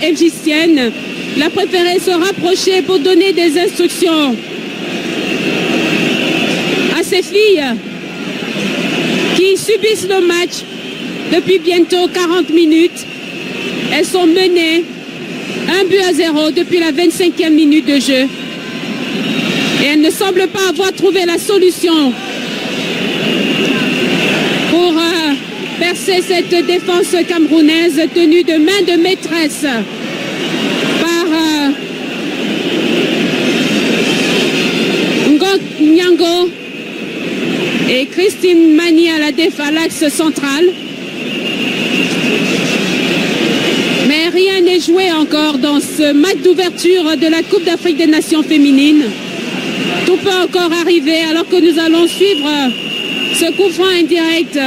égyptienne, il a préféré se rapprocher pour donner des instructions à ses filles qui subissent le match depuis bientôt 40 minutes. Elles sont menées 1-0 depuis la 25e minute de jeu. Et elles ne semblent pas avoir trouvé la solution pour percer cette défense camerounaise tenue de main de maîtresse par Nyango et Christine Mani à l'axe central. Mais rien n'est joué encore dans ce match d'ouverture de la Coupe d'Afrique des Nations féminines. Tout peut encore arriver alors que nous allons suivre ce coup franc indirect,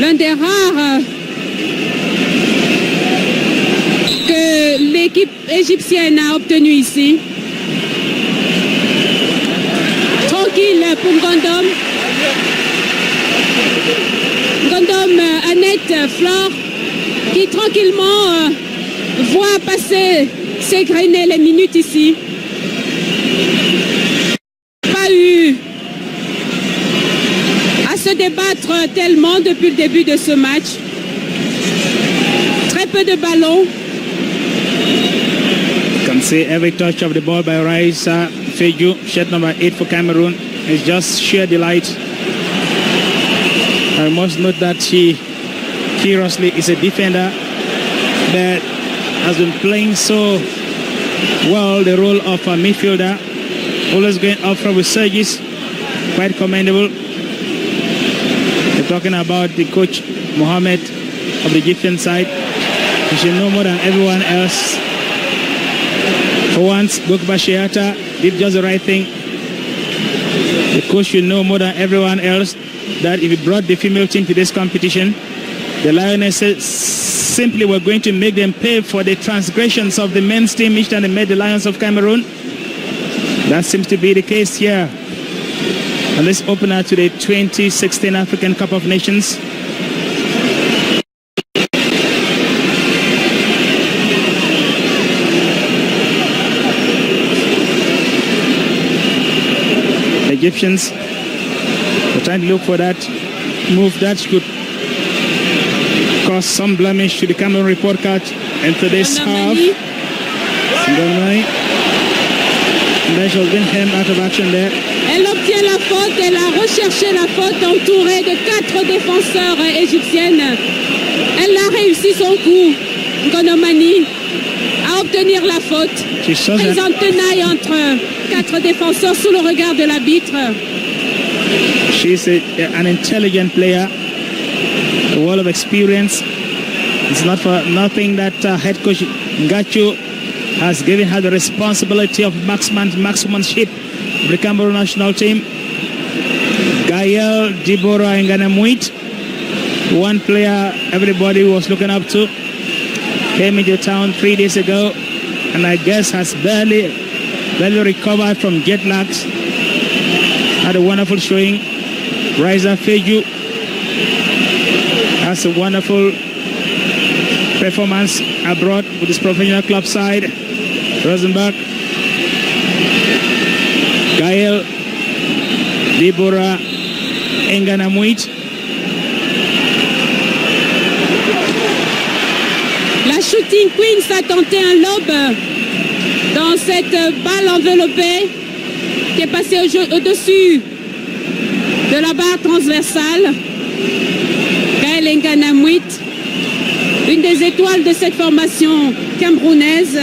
l'un des rares que l'équipe égyptienne a obtenu ici. Tranquille pour Ngondom. Ngondom, Annette, Flore, qui tranquillement voit passer, s'égrener les minutes ici. Pas eu à se débattre tellement depuis le début de ce match. Très peu de ballons. You can see every touch of the ball by Raisa Feju, shirt number 8 for Cameroon, is just sheer delight. I must note that she curiously is a defender that has been playing so well the role of a midfielder, always going up front with surges, quite commendable. We're talking about the coach Mohamed of the Egyptian side. He should know more than everyone else. For once, Goalkeeper Shehata did just the right thing. The coach should know more than everyone else that if he brought the female team to this competition, the Lionesses simply were going to make them pay for the transgressions of the men's team each time they met the Lions of Cameroon. That seems to be the case here. And let's open up to the 2016 African Cup of Nations. The Egyptians were trying to look for that move that could cause some blemish to the Cameroon report card into this half. And she has been hemmed out of action there. Elle obtient la faute, elle a recherché la faute entourée de 4 défenseurs égyptiennes. Elle a réussi son coup, Ngonomani, à obtenir la faute. Prise en tenaille entre 4 défenseurs sous le regard de l'arbitre. She's an intelligent player, a wall of experience. It's not for nothing that head coach Ngacho has given her the responsibility of marksmanship of the Cameroon national team. Gael Deborah Nganamuit, one player everybody was looking up to, came into town 3 days ago and I guess has barely recovered from jet lags. had a wonderful showing. Riza Feju has a wonderful performance abroad with his professional club side. Rosenberg, Gael, Deborah Enganamwit. La Shooting Queens a tenté un lob dans cette balle enveloppée qui est passée au-dessus de la barre transversale. Gael Enganamwit, une des étoiles de cette formation camerounaise,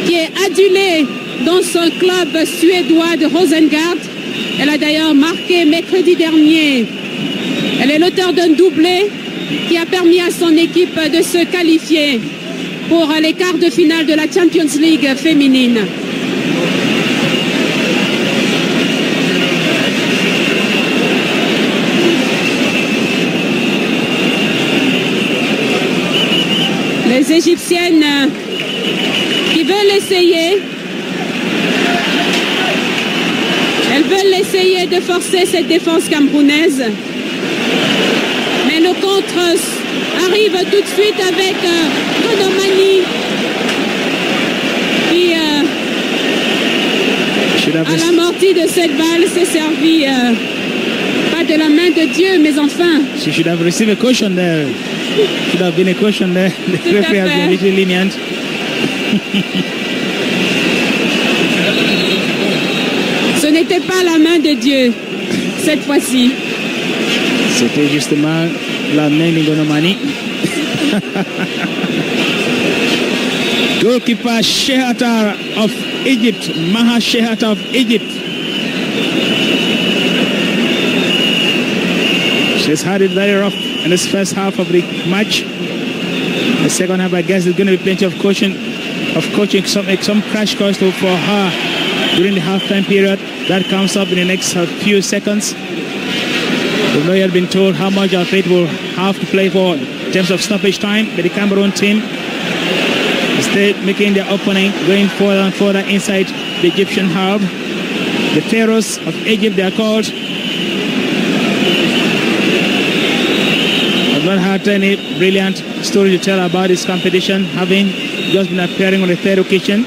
qui est adulée dans son club suédois de Rosengard. Elle a d'ailleurs marqué mercredi dernier. Elle est l'auteur d'un doublé qui a permis à son équipe de se qualifier pour les quarts de finale de la Champions League féminine. Les Égyptiennes qui veulent essayer, elles veulent essayer de forcer cette défense camerounaise. Mais le contre arrive tout de suite avec Konomani qui à l'amorti de cette balle s'est servi pas de la main de Dieu, mais enfin. She should have received a caution there. Should have been a caution there. The referee has been a little lenient. Ce n'était pas la main de Dieu cette fois-ci. C'était justement la main de Konomani. Goalkeeper Shehata of Egypt, Maha Shehata of Egypt. She's had it very rough in this first half of the match. The second half, I guess, there's going to be plenty of coaching, some crash course for her during the halftime period. That comes up in the next few seconds. We've not yet been told how much of it will have to play for in terms of stoppage time, but the Cameroon team instead making their opponent going further and further inside the Egyptian half. The Pharaohs of Egypt, they are called. I've not had any brilliant story to tell about this competition, having just been appearing on the third occasion.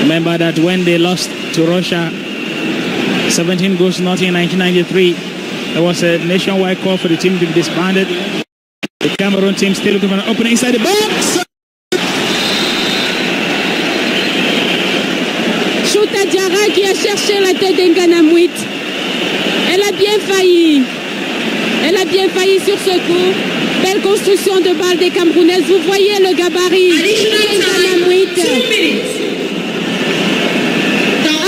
Remember that when they lost to Russia 17 goals to nothing in 1993, there was a nationwide call for the team to be disbanded. The Cameroon team still looking for an opening inside the box. Chouta Diarra qui a cherché la tête d'Enganamwit. Elle a bien failli. Elle a bien failli sur ce coup. Belle construction de balle des Camerounaises. Vous voyez le gabarit d'Enganamwit.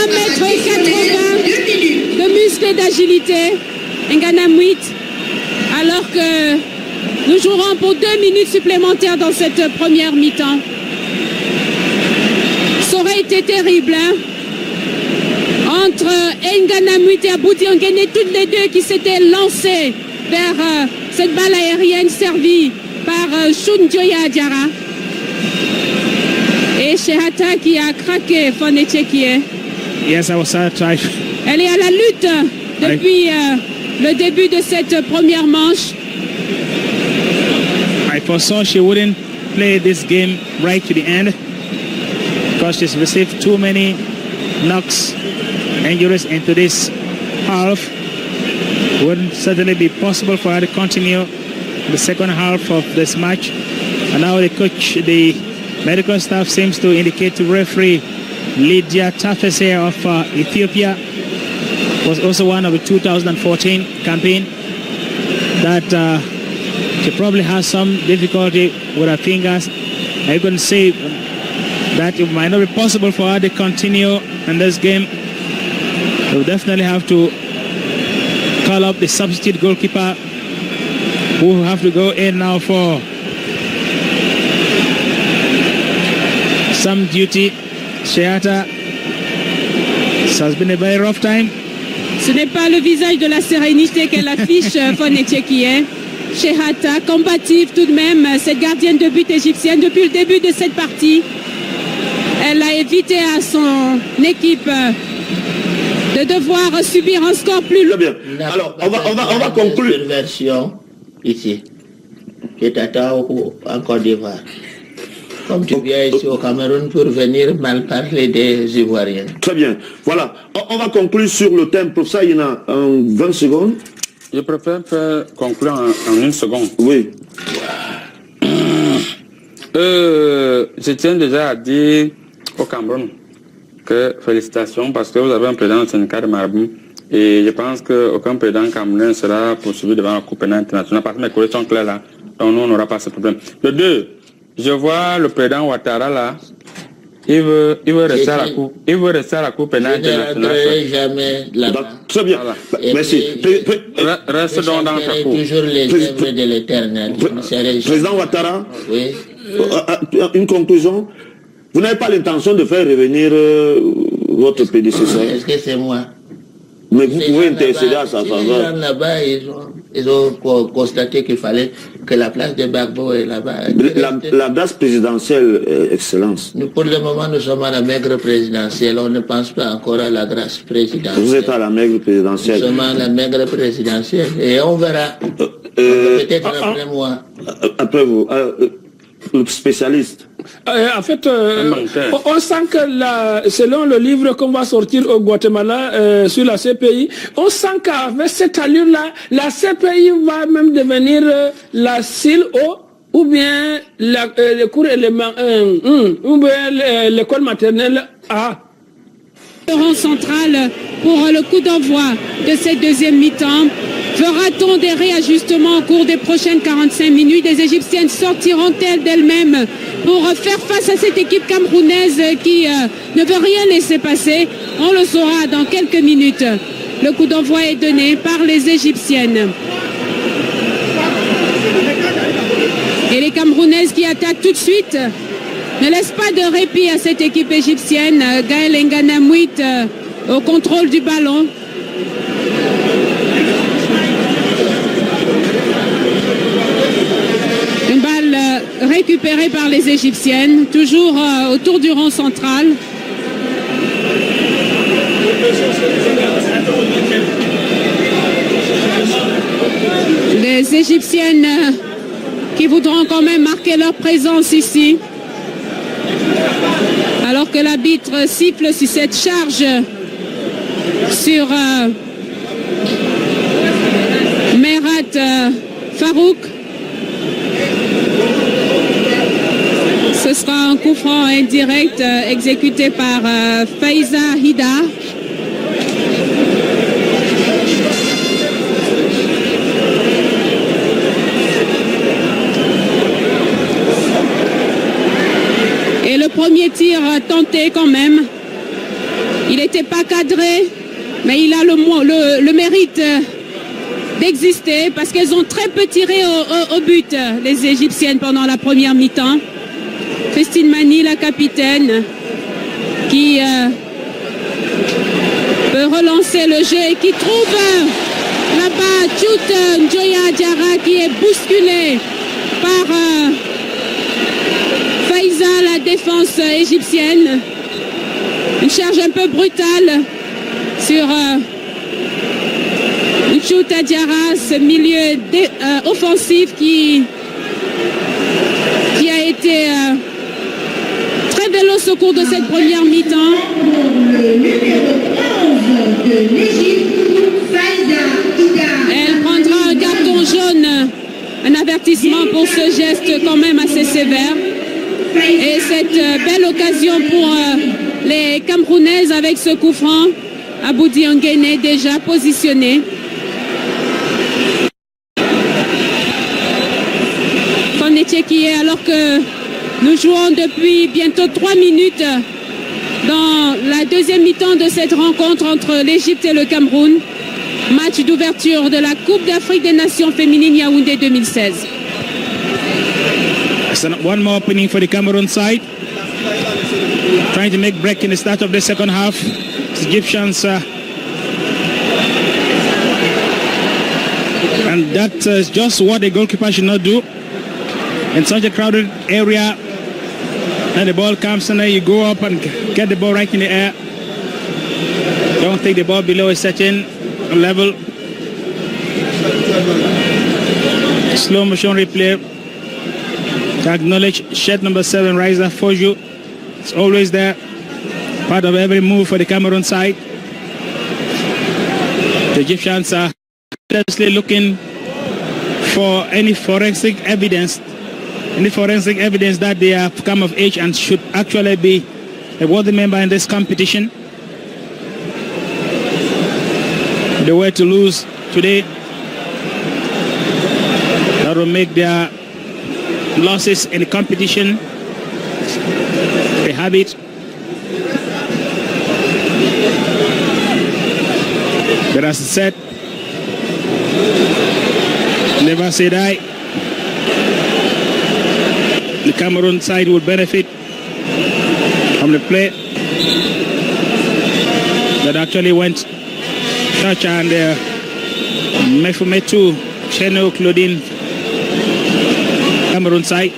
1m80 de muscles et d'agilité. Enganamwit. Alors que nous jouerons pour 2 minutes supplémentaires dans cette première mi-temps. Ça aurait été terrible, hein? Entre Enganamwit et Aboudi Onguéné, toutes les deux qui s'étaient lancées vers cette balle aérienne servie par Choundioya Diarra. Et Shehata qui a craqué Fonetchekie. Yes, I was satisfied. Elle est à la lutte depuis le début de cette première manche. I foresaw she wouldn't play this game right to the end because she's received too many knocks, injuries into this half. It wouldn't certainly be possible for her to continue the second half of this match. And now the coach, the medical staff seems to indicate to referee Lydia Tafese of Ethiopia, was also one of the 2014 campaign, that she probably has some difficulty with her fingers. I couldn't say that it might not be possible for her to continue in this game. We'll definitely have to call up the substitute goalkeeper, who will have to go in now for some duty. Shehata, it has been a very rough time. Ce n'est pas le visage de la sérénité qu'elle affiche, Fonetchekie. Shehata, combative tout de même, cette gardienne de but égyptienne depuis le début de cette partie. Elle a évité à son équipe de devoir subir un score plus lourd. Très bien. Alors, on va conclure. Une version ici, qui t'attend en Côte d'Ivoire. Comme tu viens ici au Cameroun pour venir mal parler des Ivoiriens. Très bien. Voilà. On va conclure sur le thème. Pour ça, il y en a 20 secondes. Je préfère conclure en une seconde. Oui. Je tiens déjà à dire au Cameroun que félicitations parce que vous avez un président du syndicat de Marabout et je pense qu'aucun président camerounais sera poursuivi devant la Cour pénale internationale parce que mes collègues sont clairs là, donc nous on n'aura pas ce problème. Le 2, je vois le président Ouattara là, il veut rester à la Cour, la Cour pénale internationale. Je ne jamais là-bas. Très bien. Voilà. Merci. Reste donc dans ta cour. Toujours les œuvres de l'Éternel. Président Ouattara, oui. Une conclusion. Vous n'avez pas l'intention de faire revenir votre prédécesseur. Est-ce que c'est moi? Mais vous pouvez intercéder à sa faveur. Les gens là-bas, ils ont constaté qu'il fallait que la place de Gbagbo est là-bas. La grâce présidentielle, Excellence. Nous, pour le moment, nous sommes à la maigre présidentielle. On ne pense pas encore à la grâce présidentielle. Vous êtes à la maigre présidentielle. Nous sommes à la maigre présidentielle. Et on verra. Peut-être après moi. Après vous. Le spécialiste. En fait, on sent que selon le livre qu'on va sortir au Guatemala sur la CPI, on sent qu'avec cette allure-là, la CPI va même devenir la CILO ou bien le cours élément ou bien l'école maternelle A. Le rang central pour le coup d'envoi de cette deuxième mi-temps. Fera-t-on des réajustements au cours des prochaines 45 minutes? Les Égyptiennes sortiront-elles d'elles-mêmes pour faire face à cette équipe camerounaise qui ne veut rien laisser passer? On le saura dans quelques minutes. Le coup d'envoi est donné par les Égyptiennes. Et les Camerounaises qui attaquent tout de suite ne laissent pas de répit à cette équipe égyptienne. Gaël Nganamouit au contrôle du ballon. Une balle récupérée par les Égyptiennes, toujours autour du rond central. Les Égyptiennes qui voudront quand même marquer leur présence ici. Alors que l'arbitre siffle sur cette charge sur Merat Farouk. Ce sera un coup franc indirect exécuté par Faiza Hida. Et le premier tir tenté quand même. Il n'était pas cadré, mais il a le mérite d'exister parce qu'elles ont très peu tiré au but, les Égyptiennes, pendant la première mi-temps. Christine Mani, la capitaine, qui peut relancer le jeu et qui trouve là-bas Tchout Njoya Diarra qui est bousculé par Faiza, la défense égyptienne. Une charge un peu brutale sur Tchout Diarra, ce milieu offensif qui a été très véloce au cours de cette première mi-temps. Le numéro 11 de l'Égypte, Faiza Hida. Elle prendra un carton jaune, un avertissement pour ce geste quand même assez sévère. Et cette belle occasion pour les Camerounaises avec ce coup franc. Aboudi Nguene déjà positionné. Qui est alors que nous jouons depuis bientôt 3 minutes dans la deuxième mi-temps de cette rencontre entre l'Égypte et le Cameroun. Match d'ouverture de la Coupe d'Afrique des Nations féminines Yaoundé 2016. One more opening for the Cameroon side. Trying to make break in the start of the second half. The Egyptians and that's just what the goalkeeper should not do in such a crowded area. And the ball comes and then you go up and get the ball right in the air. Don't take the ball below a certain level. Slow motion replay to acknowledge shirt number 7, Riza Foju. It's always there, part of every move for the Cameroon side. The Egyptians are seriously looking for any forensic evidence that they have come of age and should actually be a worthy member in this competition. They were to lose today. That will make their losses in the competition a habit. But as I said, never say die. The Cameroon side will benefit from the play that actually went touch and Mefumetu Cheno Claudine Cameroon side.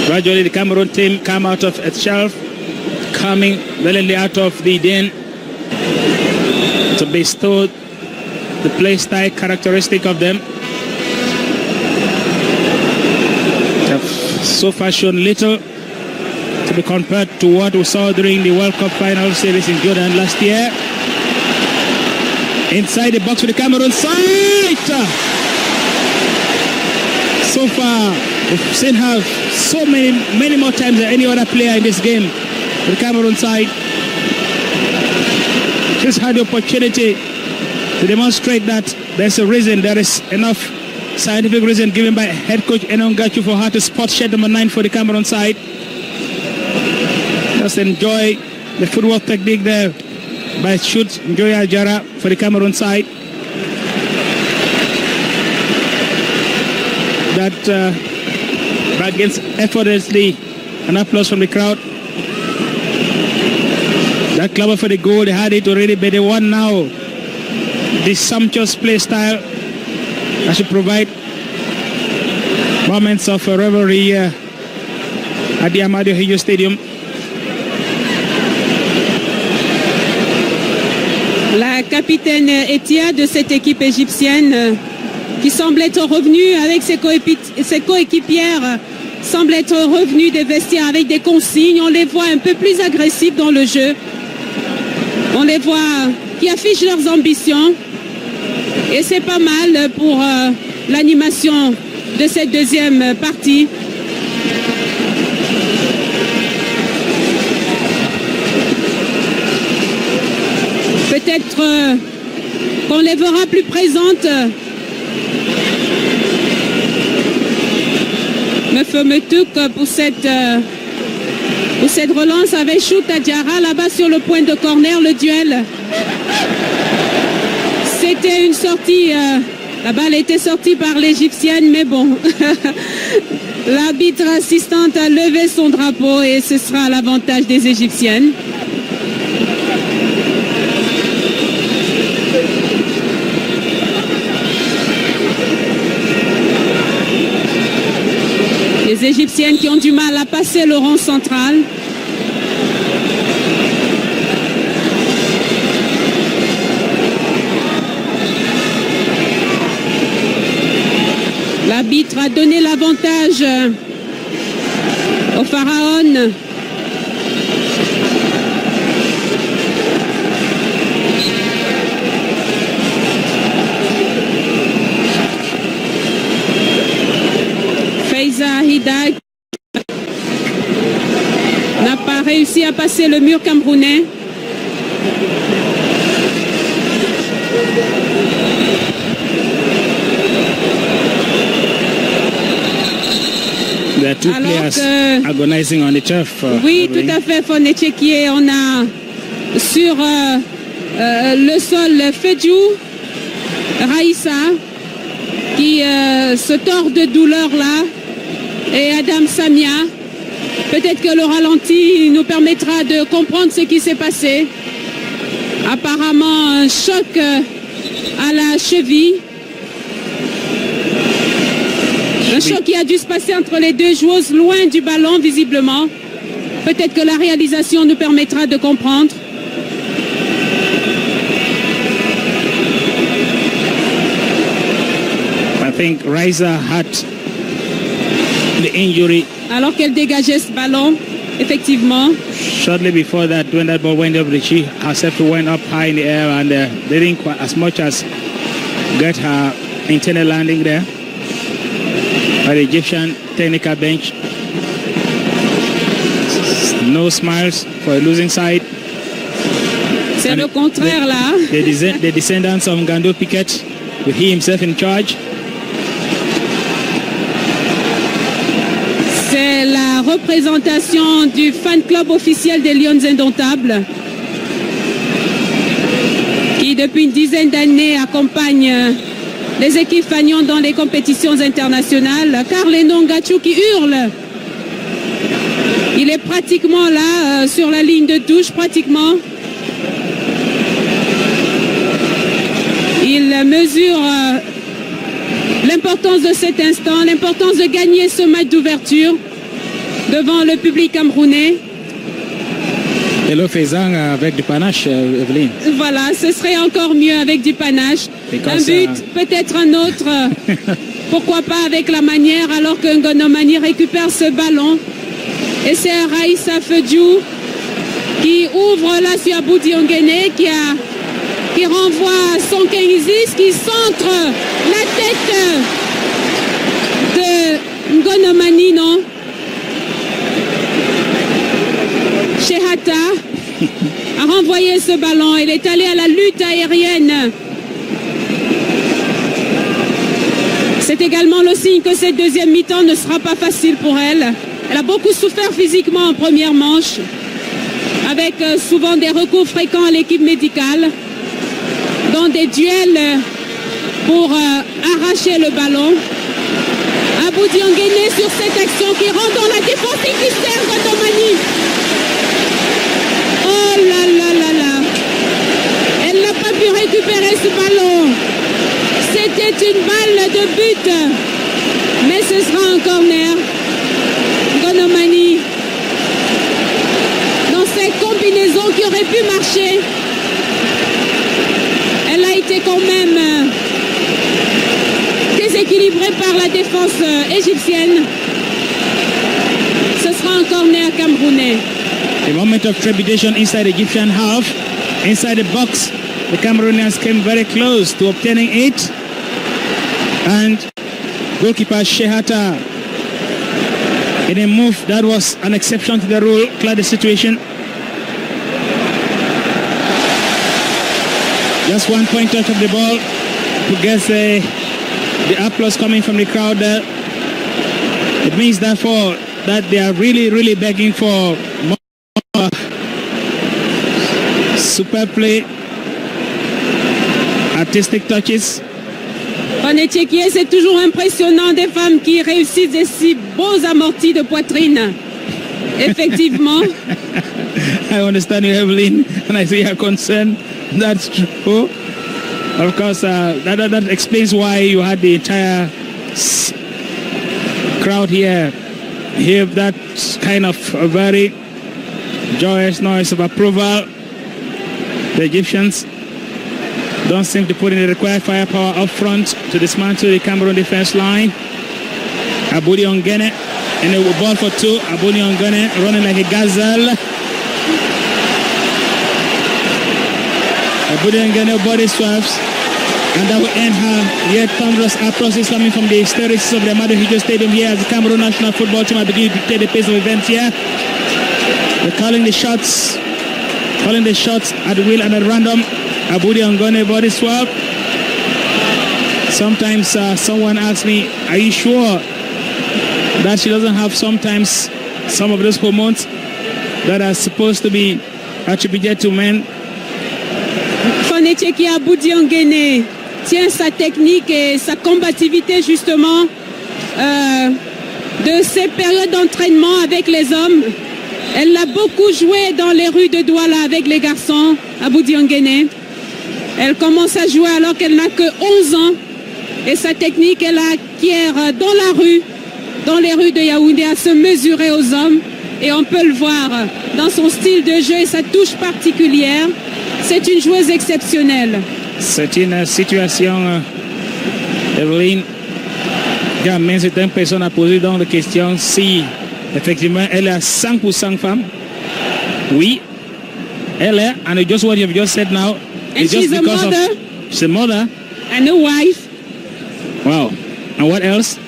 Gradually the Cameroon team come out of itself, coming valiantly out of the den to bestow the play style characteristic of them. They have so far shown little to be compared to what we saw during the World Cup final series in Jordan last year. Inside the box for the Cameroon side. So far, we've seen her so many more times than any other player in this game for the Cameroon side. She's had the opportunity to demonstrate that there's a reason, there is enough scientific reason given by head coach Enon Gachu for her to spot shirt number 9 for the Cameroon side. Just enjoy the footwork technique there by Shoot Njoya Jara for the Cameroon side. That against effortlessly, an applause from the crowd. That clever for the goal, they had it already, but they won now. This sumptuous play style that should provide moments of revelry at the Amadio Hijo Stadium. La capitaine Etia de cette équipe égyptienne qui semble être revenue avec ses coéquipières, semble être revenue des vestiaires avec des consignes. On les voit un peu plus agressifs dans le jeu. On les voit qui affichent leurs ambitions. Et c'est pas mal pour l'animation de cette deuxième partie. Peut-être qu'on les verra plus présentes. Mefumetuk pour cette relance avec Chouta Diarra là-bas sur le point de corner, le duel. C'était une sortie, la balle était sortie par l'Égyptienne, mais bon, l'arbitre assistante a levé son drapeau et ce sera à l'avantage des Égyptiennes. Les Égyptiennes qui ont du mal à passer le rond central. L'arbitre a donné l'avantage au Pharaon. Faiza Hidag n'a pas réussi à passer le mur camerounais. There are two players agonizing on the turf. Oui, tout à fait, Fonetchekie. On a sur le sol Fedjou, Raïssa, qui se tord de douleur là, et Adam Samia. Peut-être que le ralenti nous permettra de comprendre ce qui s'est passé. Apparemment, un choc à la cheville Un choc qui a dû se passer entre les deux joueuses loin du ballon, visiblement. Peut-être que la réalisation nous permettra de comprendre. I think Riza had the injury. Alors qu'elle dégageait ce ballon, effectivement. Shortly before that, when that ball went up, she herself went up high in the air and they didn't quite as much as get her internal landing there. By the Egyptian technical bench. No smiles for a losing side. C'est le contraire là. The descendants of Ngando Piquet, with he himself in charge. C'est la représentation du fan club officiel des Lions Indomptables qui depuis une dizaine d'années accompagne les équipes Fagnon dans les compétitions internationales. Carleno Ngachu qui hurle. Il est pratiquement là, sur la ligne de touche, pratiquement. Il mesure l'importance de cet instant, l'importance de gagner ce match d'ouverture devant le public camerounais. Et le faisant avec du panache, Evelyne. Voilà, ce serait encore mieux avec du panache. Un but, peut-être un autre. Pourquoi pas avec la manière, alors que Ngonomani récupère ce ballon. Et c'est Raïssa Fedjou qui ouvre là sur Aboudi Ongene qui renvoie son Kingizis, qui centre la tête de Ngonomani, non? Shehata a renvoyé ce ballon. Elle est allée à la lutte aérienne. C'est également le signe que cette deuxième mi-temps ne sera pas facile pour elle. Elle a beaucoup souffert physiquement en première manche, avec souvent des recours fréquents à l'équipe médicale, dans des duels pour arracher le ballon. Aboudi Ongene sur cette action qui rentre dans la défense et qui sert Ngonomani. Oh là là là là. Elle n'a pas pu récupérer ce ballon. C'était une balle de but, mais ce sera un corner. Ngonomani, dans cette combinaison qui aurait pu marcher, elle a été quand même déséquilibrée par la défense égyptienne. Ce sera un corner camerounais. A moment of trepidation inside the Egyptian half. Inside the box, the Cameroonians came very close to obtaining it. And goalkeeper Shehata, in a move that was an exception to the rule, cleared the situation. Just one point touch of the ball to get the applause coming from the crowd there. It means therefore that they are really begging for more super play, artistic touches. René Tchéquier, c'est toujours impressionnant des femmes qui réussissent des si beaux amortis de poitrine. Effectivement. I understand you, Evelyn, and I see your concern. That's true. Of course, that explains why you had the entire crowd here hear that kind of a very joyous noise of approval. The Egyptians don't seem to put in the required firepower up front to dismantle the Cameroon defense line. Aboudi Ongene and a ball for two. Aboudi Ongene running like a gazelle. Aboudi Ongene body swaps, and that will end her yet thunderous applauses coming from the terraces of the Ahmadu Hijo Stadium here as the Cameroon national football team are beginning to dictate the pace of events here. They're calling the shots at will and at random. Aboudi Ongene body swap. Sometimes someone asks me, are you sure that she doesn't have sometimes some of those hormones that are supposed to be attributed to men? René Tchéquier, Aboudi Ongene tient sa technique et sa combativité justement de ces périodes d'entraînement avec les hommes. Elle l'a beaucoup joué dans les rues de Douala avec les garçons, Aboudi Ongene. Elle commence à jouer alors qu'elle n'a que 11 ans. et sa technique. Elle acquiert dans les rues de Yaoundé, à se mesurer aux hommes. Et on peut le voir dans son style de jeu et sa touche particulière. C'est une joueuse exceptionnelle. C'est une situation, Evelyne, Gamin, certaines personnes ont posé donc la question si effectivement elle est à 100% femme. Oui, elle est, and just what you've just said now, and it's she's just because a mother. She's a mother. And a wife. Wow. And what else?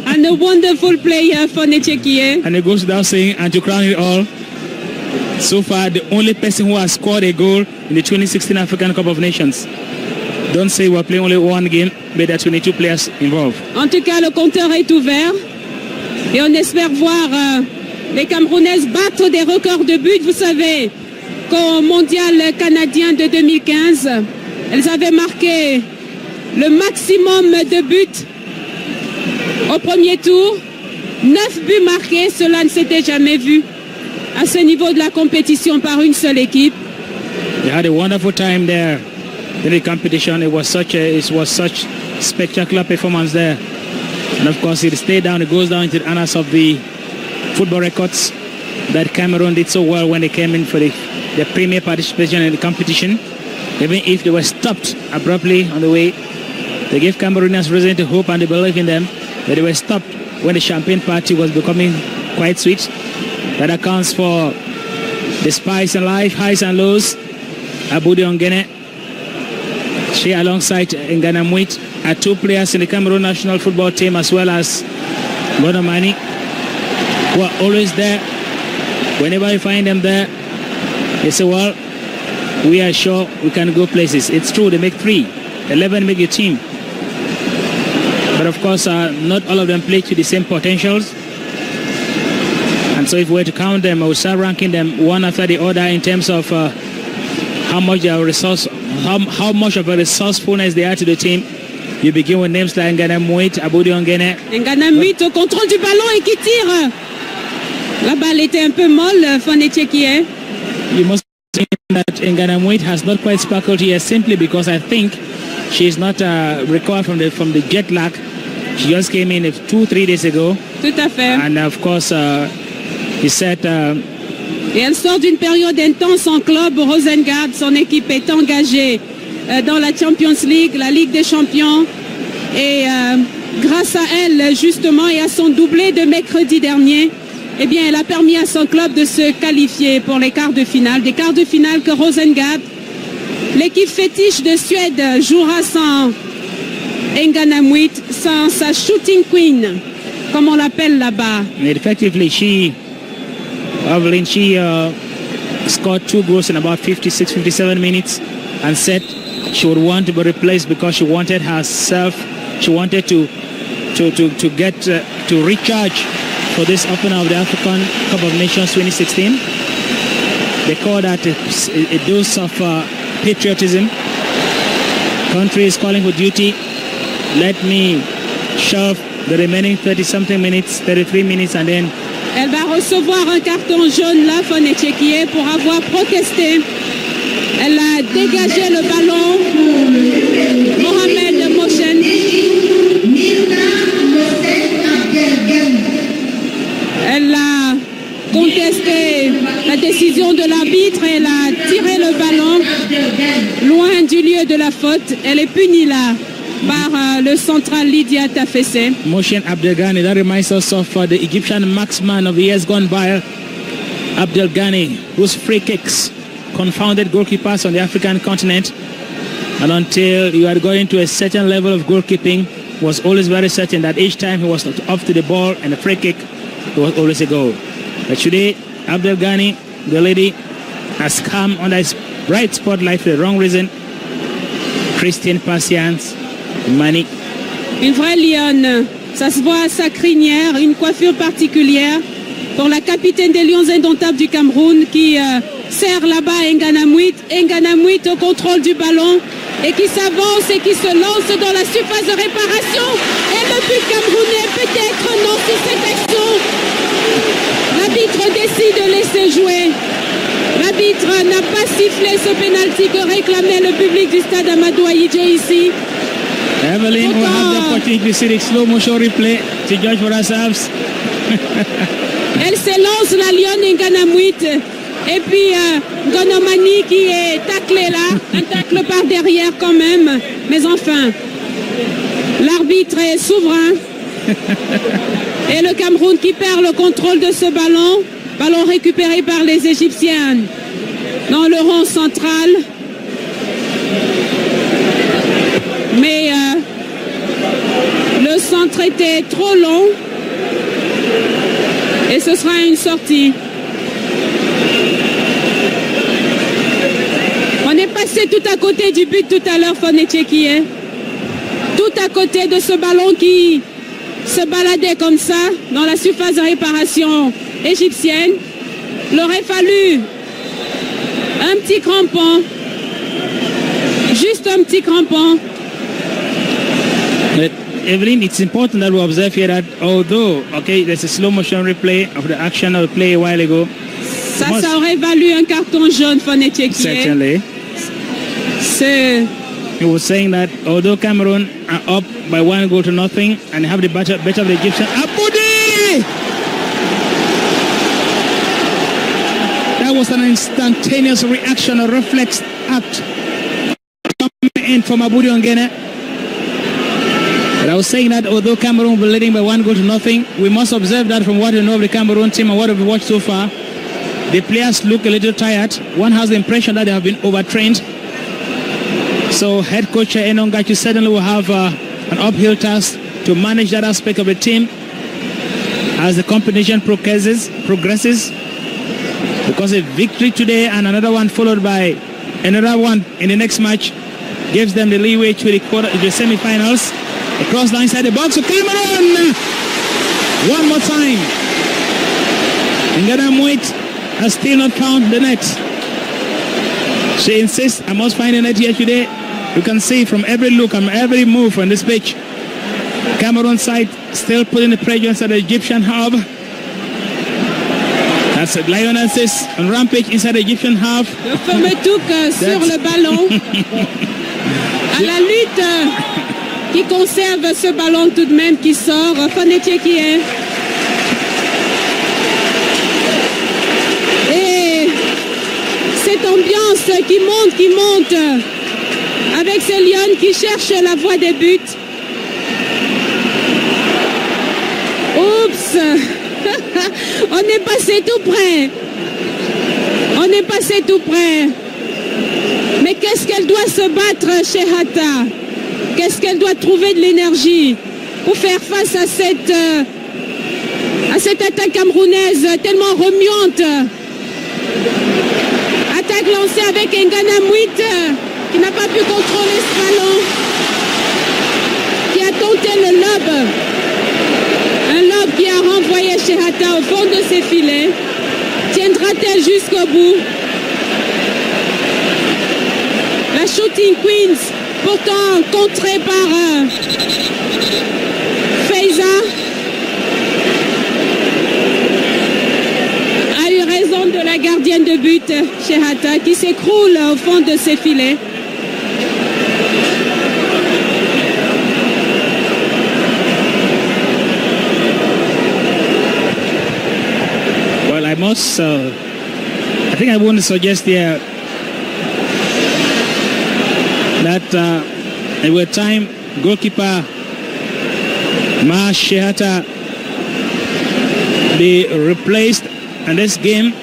And a wonderful player for Nechekie. And it goes without saying, and to crown it all, so far the only person who has scored a goal in the 2016 African Cup of Nations. Don't say we're playing only one game, but there are 22 players involved. En tout cas, le compteur est ouvert et on espère voir les Camerounaises battre des records de buts. Vous savez qu'au mondial canadien de 2015, elles avaient marqué le maximum de buts au premier tour. 9 buts marqués, cela ne s'était jamais vu à ce niveau de la compétition par une seule équipe. They had a wonderful time there in the competition. It was such spectacular performance there. And of course it stayed down, it goes down to the annals of the football records that Cameroon did so well when they came in for the premier participation in the competition. Even if they were stopped abruptly on the way, they gave Cameroonians reason to hope and to believe in them, but they were stopped when the champagne party was becoming quite sweet. That accounts for the spice in life, highs and lows. Abudi Ongene, she alongside Ngana Mwit are two players in the Cameroon national football team, as well as Bonomani, who are always there. Whenever you find them there, they say, well, we are sure we can go places. It's true, they make 3. 11 make your team. But of course, not all of them play to the same potentials. And so if we were to count them, I would start ranking them one after the other in terms of how much of a resourcefulness they are to the team. You begin with names like Ngana Mwit, Abudi Ongene. Ngana Mwit au contrôle du ballon et qui tire. La balle était un peu molle, Fanetchekie. You must say that Ngana Mwit has not quite sparkled here simply because I think she is not recovered from the jet lag. She just came in 2-3 days ago. Tout à fait. And of course, he said... Et elle sort d'une période intense en club. Rosengard, son équipe est engagée dans la Champions League, la Ligue des Champions. Et grâce à elle, justement, et à son doublé de mercredi dernier, eh bien, elle a permis à son club de se qualifier pour les quarts de finale. Des quarts de finale que Rosengard, l'équipe fétiche de Suède, jouera sans Ngana Mwit, sans sa shooting queen, comme on l'appelle là-bas. Effectively, she scored 2 goals in about 56-57 minutes and said she would want to be replaced because she wanted herself, she wanted to recharge for this opening of the African Cup of Nations 2016. They call that a dose of patriotism. Country is calling for duty. Let me shove the remaining 30-something minutes, 33 minutes, and then... Elle va recevoir un carton jaune là, Fanetchekie, pour avoir protesté. Elle a dégagé le ballon. Mohamed Moshen. Elle a contesté la décision de l'arbitre et elle a tiré le ballon loin du lieu de la faute. Elle est punie là par le central Lydia Tafesse. Moshen Abdelghani, that reminds us of the Egyptian marksman of the years gone by, Abdelghani, whose free kicks confounded goalkeepers on the African continent, and until you had going to a certain level of goalkeeping, was always very certain that each time he was off to the ball and a free kick, it was always a goal. But today, Abdelghani, the lady, has come under his bright spotlight for the wrong reason. Christian patience, money. Une vraie lionne, ça se voit à sa crinière, une coiffure particulière pour la capitaine des Lions indomptables du Cameroun qui sert là-bas Ngana Mwit. Ngana Mwit au contrôle du ballon et qui s'avance et qui se lance dans la surface de réparation. Et le but camerounais peut-être non sur cette action. L'arbitre décide de laisser jouer. L'arbitre n'a pas sifflé ce pénalty que réclamait le public du stade Amadou Ahidjo ici. Evelyn will have the opportunity to see the slow motion replay to judge for ourselves. Elle s'élance, la Lionne Nganamouit. Et puis Gonomani qui est taclé là. Un tacle par derrière quand même. Mais enfin, l'arbitre est souverain. Et le Cameroun qui perd le contrôle de ce ballon. Ballon récupéré par les Égyptiens dans le rond central. Mais le centre était trop long. Et ce sera une sortie. On est passé tout à côté du but tout à l'heure, Fonetchekie. Tout à côté de ce ballon qui se baladait comme ça dans la surface de réparation égyptienne. Il aurait fallu un petit crampon. Juste un petit crampon. Evelyn, it's important that we observe here that although, okay, there's a slow motion replay of the action of the play a while ago. Ça aurait valu un carton jaune, Fonetchekie. Certainly. He was saying that although Cameroon are up by 1-0 and have the better of the Egyptian. Aboudi! That was an instantaneous reaction, a reflex act coming in from Aboudi Ongene. But I was saying that although Cameroon will be leading by 1-0, we must observe that from what we know of the Cameroon team and what we've watched so far, the players look a little tired. One has the impression that they have been overtrained. So head coach Enongachu certainly will have an uphill task to manage that aspect of the team as the competition progresses. Because a victory today and another one followed by another one in the next match gives them the leeway to the semi-finals. Across line inside the box to Cameroon. One more time. Nganamouit has still not found the net. She insists, I must find the net here today. You can see from every look and every move on this pitch, Cameroon side still putting the pressure inside the Egyptian half. That's it. Lionesses on rampage inside the Egyptian half. Le fameux touc sur le ballon. À la lutte qui conserve ce ballon tout de même qui sort. Fonetchekie. Et cette ambiance qui monte avec ces lions qui cherchent la voie des buts. Oups. On est passé tout près. Mais qu'est-ce qu'elle doit se battre chez Hatta? Qu'est-ce qu'elle doit trouver de l'énergie pour faire face à cette attaque camerounaise tellement remuante. Attaque lancée avec Nganamouit qui n'a pas pu contrôler ce ballon, qui a tenté le lob. Un lob qui a renvoyé Shehata au fond de ses filets. Tiendra-t-elle jusqu'au bout? La Shooting Queens, pourtant contrée par Faiza, a eu raison de la gardienne de but, Shehata, qui s'écroule au fond de ses filets. I think I want to suggest here that there were time goalkeeper Ma Shehata be replaced in this game.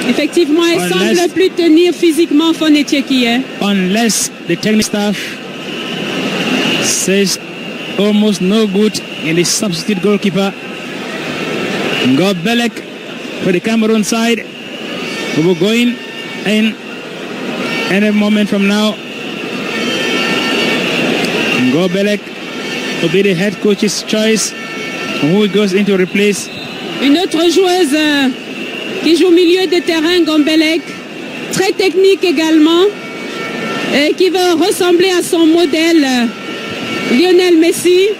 Effectivement, elle semble plus tenir physiquement Fonetchekie. Unless the technical staff says almost no good in the substitute goalkeeper. Ngobelek for the Cameroon side, who will go in any moment from now. Ngobelek will be the head coach's choice, who goes in to replace. Une autre joueuse qui joue au milieu de terrain, Ngobelek, très technique également, et qui veut ressembler à son modèle Lionel Messi.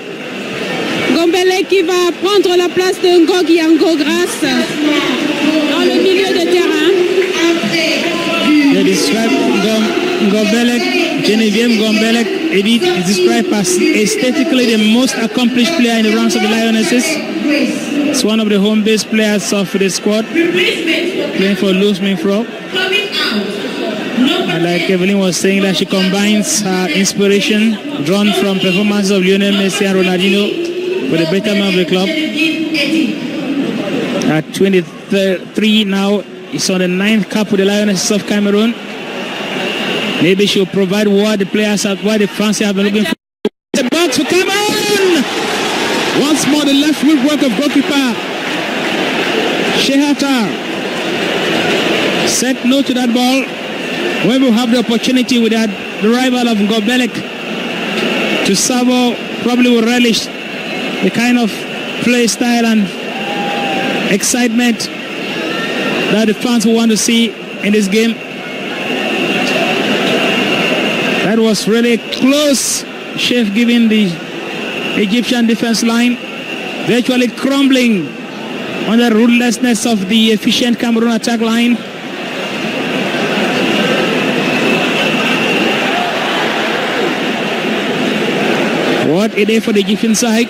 Ngobelek qui va prendre la place de Ngogi Angogras dans le milieu de terrain. They describe Ngom Gombelek, Genevieve Gombelek, Edith, is described as aesthetically the most accomplished player in the ranks of the Lionesses. It's one of the home base players of the squad, playing for Luz Minfro. And like Evelyn was saying, that she combines her inspiration drawn from performances of Lionel Messi and Ronaldinho for the betterment of the club. At 23 now, it's on the 9th cap with the Lionesses of Cameroon. Maybe she'll provide what the players have, what the fans have been looking for. The box for Cameroon! Once more, the left foot work of goalkeeper Shehata. Set no to that ball. When we have the opportunity with that, the rival of Gombelek to Savo probably will relish the kind of play style and excitement that the fans will want to see in this game. That was really close shave giving the Egyptian defense line, virtually crumbling on the ruthlessness of the efficient Cameroon attack line. What a day for the Egyptian side,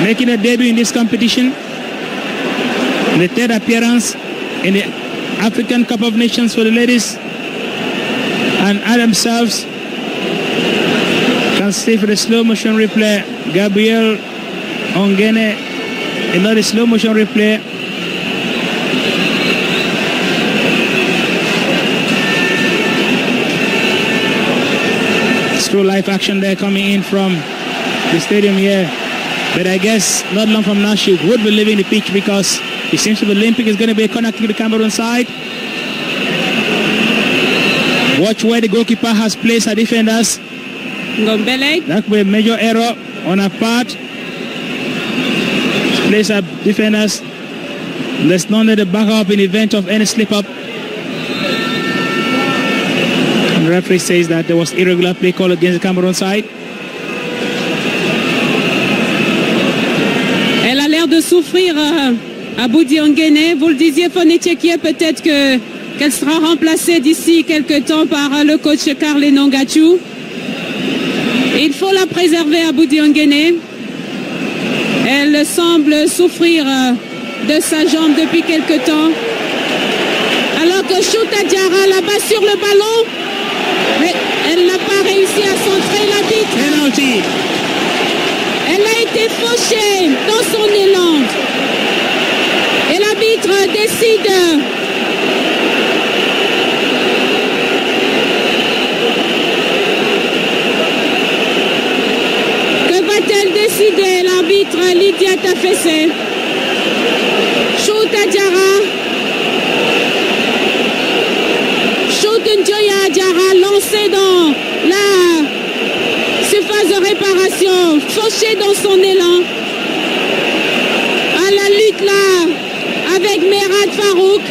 making a debut in this competition. The third appearance in the African Cup of Nations for the ladies, and at themselves can see for the slow motion replay Gabriel Ongene, another slow motion replay. True live action there coming in from the stadium here, but I guess not long from now she would be leaving the pitch, because it seems to be Olympic is going to be connecting to the Cameroon side. Watch where the goalkeeper has placed her defenders. Gombelek. That could be a major error on her part. Place her defenders. There's none of the backup in the event of any slip up. The referee says that there was irregular play call against the Cameroon side. Elle a l'air de souffrir à Boudi Ongene. Vous le disiez, Fonetchekie, peut-être qu'elle sera remplacée d'ici quelques temps par le coach Karl Nongachu. Il faut la préserver à Boudi Ongene. Elle semble souffrir de sa jambe depuis quelques temps. Alors que Chouta Diarra là-bas sur le ballon, mais elle n'a pas réussi à centrer l'arbitre. Penalty. Elle a été fauchée dans son élan. Et l'arbitre décide que va-t-elle décider, l'arbitre Lydia Tafesse? Chouta Diarra. Njoya Diarra lancé dans la surface de réparation, fauché dans son élan. À la lutte là avec Merad Farouk.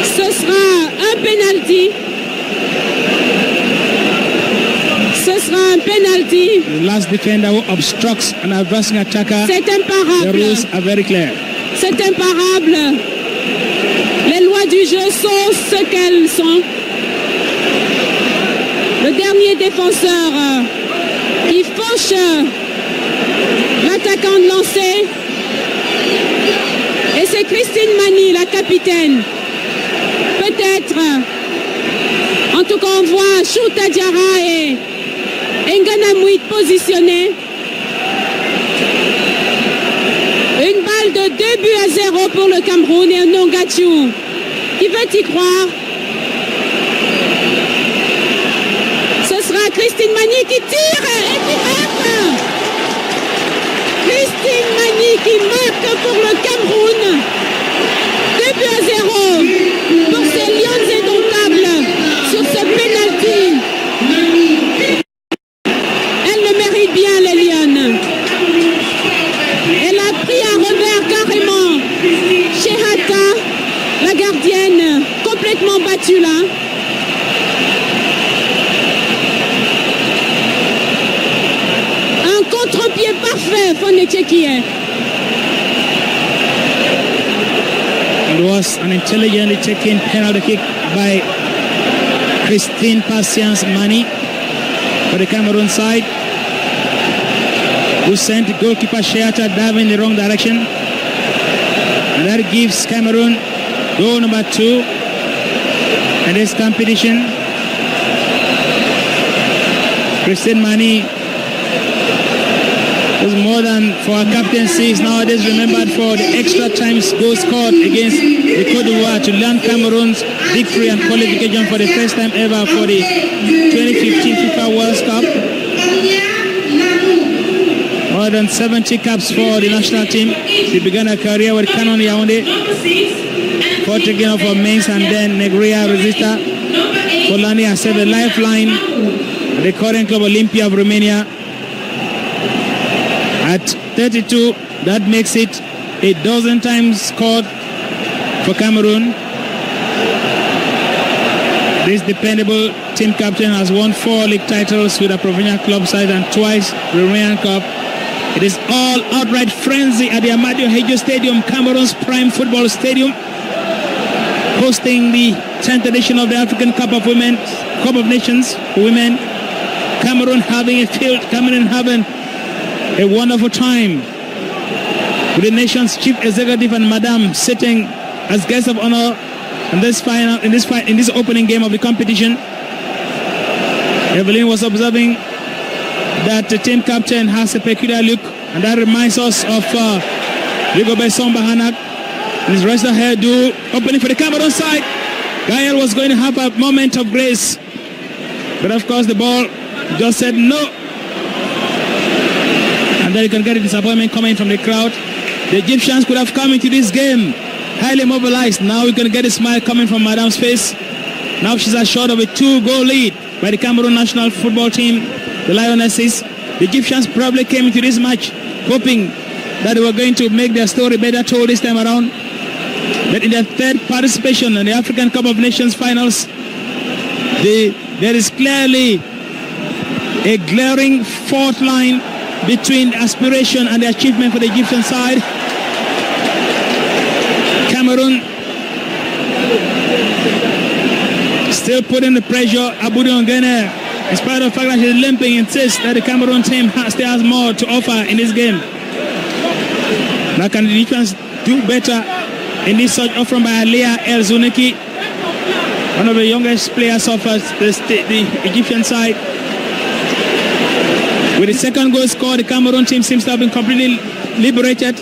Ce sera un penalty. Ce sera un penalty. The last defender who obstructs an advancing attacker. C'est imparable. The rules are very clear. C'est imparable. Les lois du jeu sont ce qu'elles sont. Le dernier défenseur qui fauche l'attaquant de lancer. Et c'est Christine Mani, la capitaine. Peut-être. En tout cas, on voit Chouta Diarra et Ngana Mouit positionnés. Une balle de 2-0 pour le Cameroun et un Nongachu qui veut y croire. Ce sera Christine Mani qui tire et qui marque. Christine Mani qui marque pour le Cameroun. 2-0 pour ces Lions indomptables sur ce penalty. Elle le mérite bien, les Lions. Elle a pris à revers carrément Shehata, la gardienne, complètement battue là. Un contre-pied parfait, Fonetchekie. It was an intelligently taken penalty kick by Christine Patience Mani for the Cameroon side, who sent goalkeeper Sheata diving in the wrong direction. And that gives Cameroon goal number 2 in this competition. Christine Mani was more than for her captaincy, is nowadays remembered for the extra times goals scored against the Côte d'Ivoire to land Cameroon's victory and qualification for the first time ever for the 2015 FIFA World Cup. More than 70 caps for the national team. She began her career with Canon Yaoundé, fought again for Mainz and then Negria Resista. Polani has set a lifeline at the current club Olympia of Romania. At 32, that makes it a dozen times scored for Cameroon. This dependable team captain has won 4 league titles with a provincial club side and twice the Romanian Cup. It is all outright frenzy at the Amadio Hejo Stadium, Cameroon's prime football stadium, hosting the 10th edition of the African Cup of Nations for women. Cameroon having a wonderful time with the nation's chief executive and Madame sitting as guests of honor in this opening game of the competition. Evelyn was observing that the team captain has a peculiar look, and that reminds us of Rigobert Samba-Hanak and his rest of hairdo. Opening for the Cameroon side. Gael was going to have a moment of grace, but of course the ball just said no. And then you can get a disappointment coming from the crowd. The Egyptians could have come into this game highly mobilized. Now we can get a smile coming from Madame's face. Now she's assured of a 2-goal lead by the Cameroon national football team, the Lionesses. The Egyptians probably came into this match hoping that they were going to make their story better told this time around. But in their third participation in the African Cup of Nations finals, there is clearly a glaring fault line between aspiration and the achievement for the Egyptian side. Cameroon still putting the pressure. Aboudi Ongene, in spite of the fact that she's limping, insists that the Cameroon team still has more to offer in this game. Now can the Egyptians do better in this search offering by Aliyah El Zuniki, one of the youngest players of the Egyptian side? With the second goal scored, the Cameroon team seems to have been completely liberated.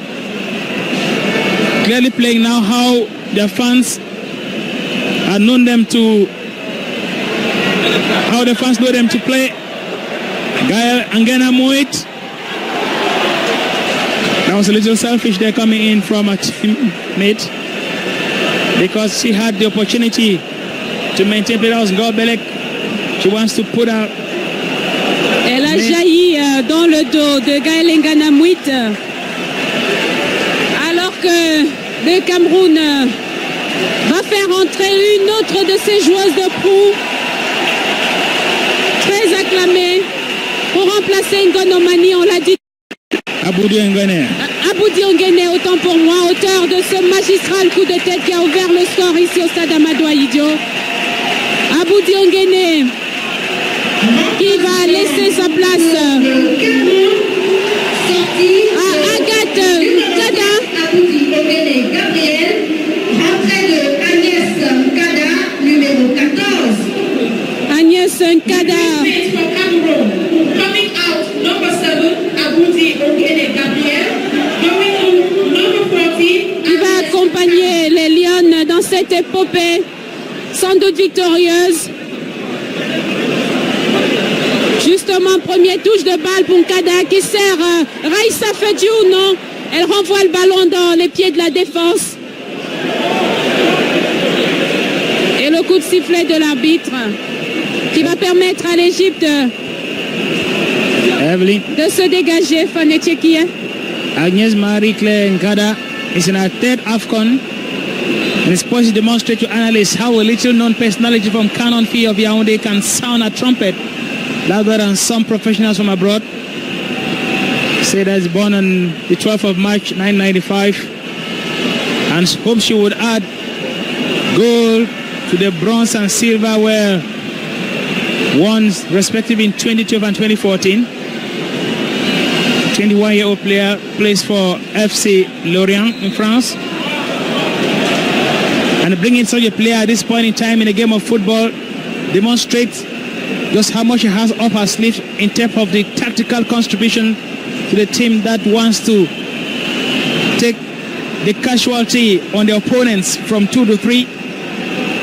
Clearly playing now how their fans are known them to, how the fans know them to play. Gael Angena Moet. That was a little selfish there coming in from a teammate, because she had the opportunity to maintain play. That was Gorbelek. She wants to put out. Elle a jailli dans le dos de Gael Ngana Mouit, alors que le Cameroun va faire entrer une autre de ses joueuses de proue, très acclamée, pour remplacer Ngono Mani, on l'a dit. Aboudi Ongene. Aboudi Ongene, autant pour moi, auteur de ce magistral coup de tête qui a ouvert le score ici au stade Amadou Ahidjo. Aboudi Ongene qui va laisser sa place à Agathe Kada. Aboudi Ongene Gabriel, rentrée de Agnès Nkada, numéro 14. Agnès Nkada. Coming out, number 7, Aboudi Ongene Gabriel. Going to number 14. Qui va accompagner les Lyonnes dans cette épopée, sans doute victorieuse. Justement, première touche de balle pour Nkada qui sert Raissa Fedjou, non. Elle renvoie le ballon dans les pieds de la défense. Et le coup de sifflet de l'arbitre qui va permettre à l'Égypte de se dégager. Fanetchekie. Agnès Marie-Claire Nkada is in her third AFCON and is poised to demonstrate to analysts how a little-known personality from Canon Fee of Yaoundé can sound a trumpet louder than some professionals from abroad. Say that is born on the 12th of March 1995 and hope she would add gold to the bronze and silver were won respectively in 2012 and 2014. 21-year-old player plays for FC Lorient in France. And bringing such a player at this point in time in a game of football demonstrates just how much he has up her sleeve in terms of the tactical contribution to the team that wants to take the casualty on the opponents from 2 to 3.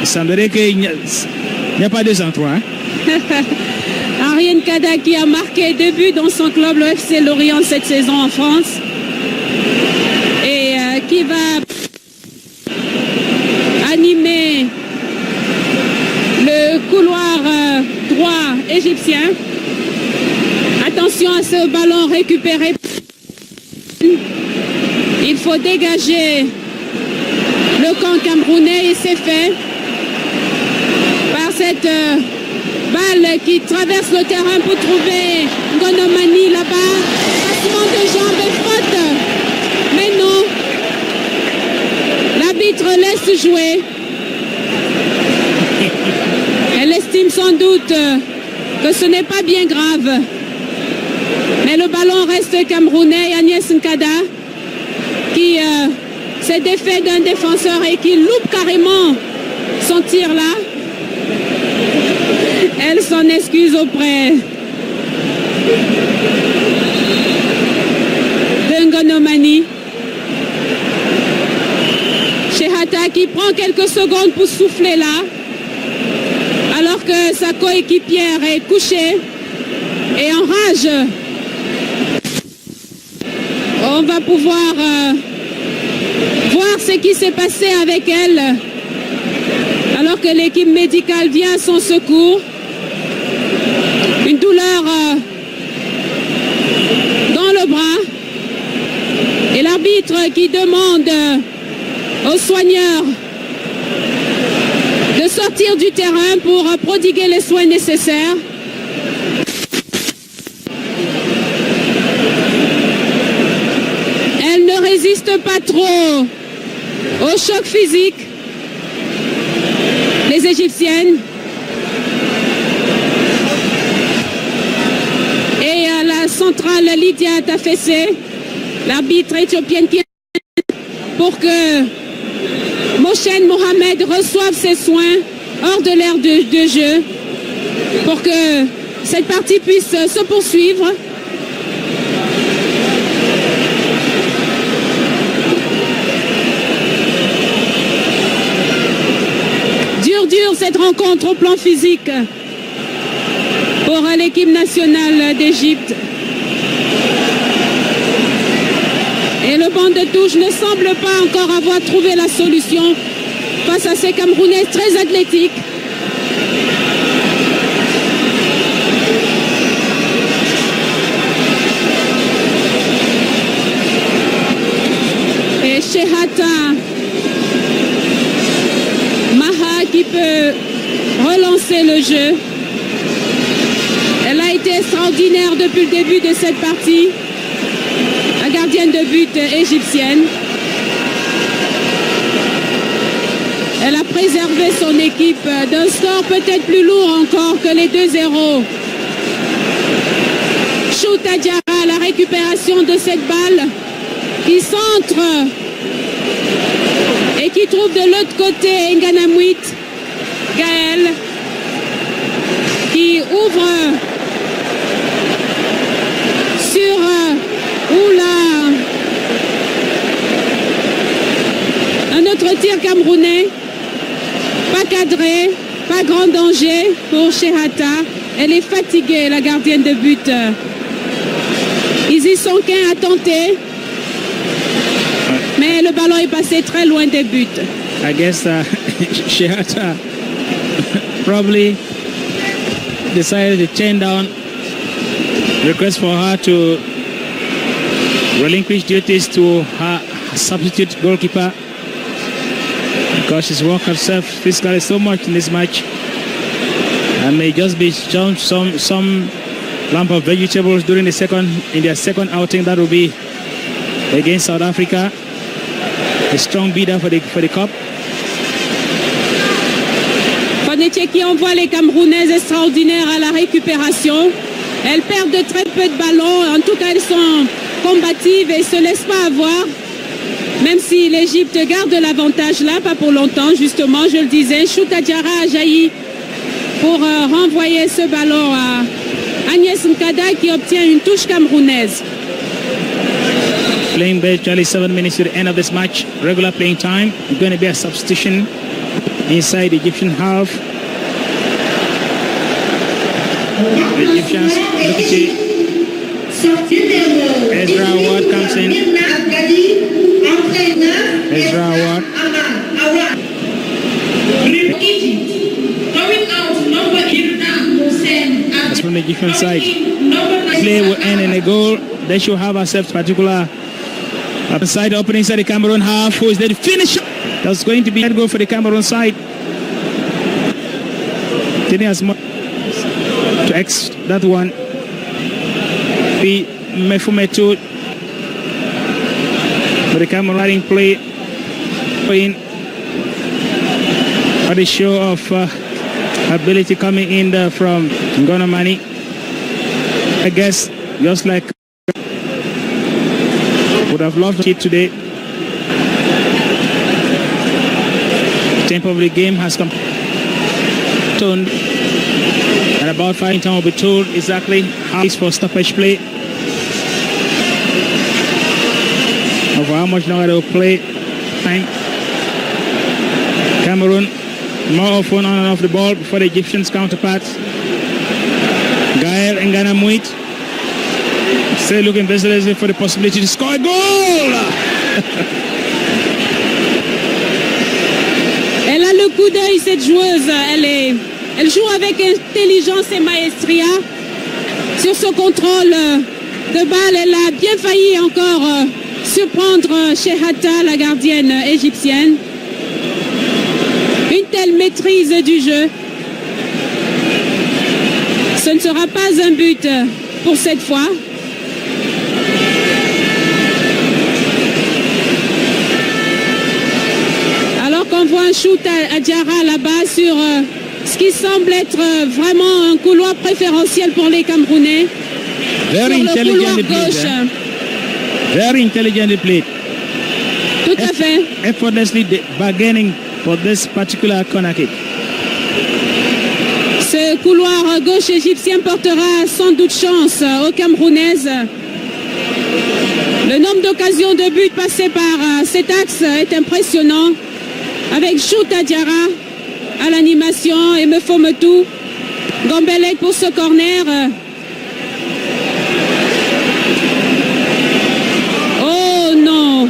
Il semblerait qu'il n'y a pas de centre. Ariane Kada qui a marqué 2 buts dans son club, le FC Lorient, cette saison en France. Et qui va animer le couloir droit égyptien. Attention à ce ballon récupéré. Il faut dégager le camp camerounais et c'est fait par cette balle qui traverse le terrain pour trouver Ngonomani là-bas. Passement de jambes et faute. Mais non. L'arbitre laisse jouer. Elle estime sans doute que ce n'est pas bien grave. Mais le ballon reste camerounais. Agnès Nkada qui s'est défait d'un défenseur et qui loupe carrément son tir là. Elle s'en excuse auprès de Ngonomani. Chehata qui prend quelques secondes pour souffler là, alors que sa coéquipière est couchée et en rage. On va pouvoir voir ce qui s'est passé avec elle, alors que l'équipe médicale vient à son secours. Une douleur dans le bras. Et l'arbitre qui demande aux soigneurs de sortir du terrain pour prodiguer les soins nécessaires. Elle ne résiste pas trop au choc physique. Les Égyptiennes. Et la centrale Lydia Tafessé, l'arbitre éthiopienne qui pour que Moshen Mohamed reçoive ses soins hors de l'aire de jeu pour que cette partie puisse se poursuivre. Dure cette rencontre au plan physique pour l'équipe nationale d'Égypte. Et le banc de touche ne semble pas encore avoir trouvé la solution face à ces Camerounais très athlétiques. Et Chehata Maha qui peut relancer le jeu. Elle a été extraordinaire depuis le début de cette partie. La gardienne de but égyptienne. Elle a préservé son équipe d'un score peut-être plus lourd encore que les 2-0. Chouta Diarra, la récupération de cette balle qui centre et qui trouve de l'autre côté Nganamwit Gaël qui ouvre sur un autre tir camerounais, pas cadré, pas grand danger pour Chehata. Elle est fatiguée, la gardienne de but. Izzy Sonkin a tenté, mais le ballon est passé très loin des buts. I guess Chehata probably decided to turn down request for her to relinquish duties to her substitute goalkeeper because she's worked herself physically so much in this match and may just be shown some lump of vegetables during their second outing. That will be against South Africa. a strong bidder for the cup. Fonetier qui envoie les Camerounaises extraordinaires à la récupération. Elles perdent de très peu de ballons. En tout cas, elles sont combatives et ne se laissent pas avoir. Même si l'Égypte garde l'avantage là, pas pour longtemps, justement, je le disais. Chouta Diarra a jailli pour renvoyer ce ballon à Agnès Nkada qui obtient une touche camerounaise. Playing virtually 7 minutes to the end of this match. Regular playing time. It's going to be a substitution inside the Egyptian half. The Egyptians look at it. Ezra Awad comes in. Ezra Awad. That's from the Egyptian side. Play will end in a goal. They should have ourselves particular side opening side the Cameroon half. Who is there to finish? That's going to be a goal for the Cameroon side. Taking as much to X that one. Be Mefumetu for the Cameroon playing for the show of ability coming in from Ngona Mani. I guess just like would have loved it today. The tempo of the game has come turned, and about 5 time will be told exactly how it's for stoppage play, of how much longer they will play time. Cameroon more often on and off the ball before the Egyptians counterparts. Gael Ngana Muit still looking desperately for the possibility to score a goal. Elle a le coup d'œil, cette joueuse. Elle joue avec intelligence et maestria sur ce contrôle de balle. Elle a bien failli encore surprendre Chehata, la gardienne égyptienne. Une telle maîtrise du jeu. Ce ne sera pas un but pour cette fois. Alors qu'on voit un shoot à Diarra là-bas sur ce qui semble être vraiment un couloir préférentiel pour les Camerounais. Very sur le couloir gauche. Very intelligently played. Tout à fait. Effortlessly bargaining for this particular corner kick. Ce couloir gauche égyptien portera sans doute chance aux Camerounaises. Le nombre d'occasions de but passées par cet axe est impressionnant. Avec Chouta Diarra à l'animation et Mefometou Gambelek pour ce corner. Oh non!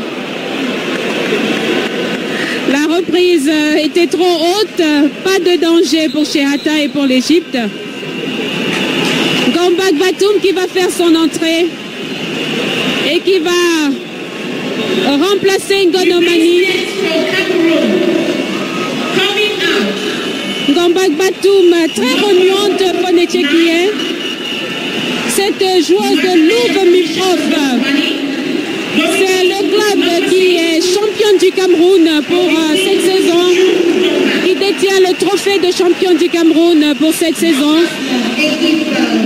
La reprise était trop haute, pas de danger pour Chehata et pour l'Égypte. Gambak Batoum qui va faire son entrée et qui va remplacer Ngona Mani. Gambak Batoum, très remuante, Fonetier qui est. Cette joueuse de Louvre Miprof. C'est le club qui est champion du Cameroun pour cette saison, qui détient le trophée de champion du Cameroun pour cette saison.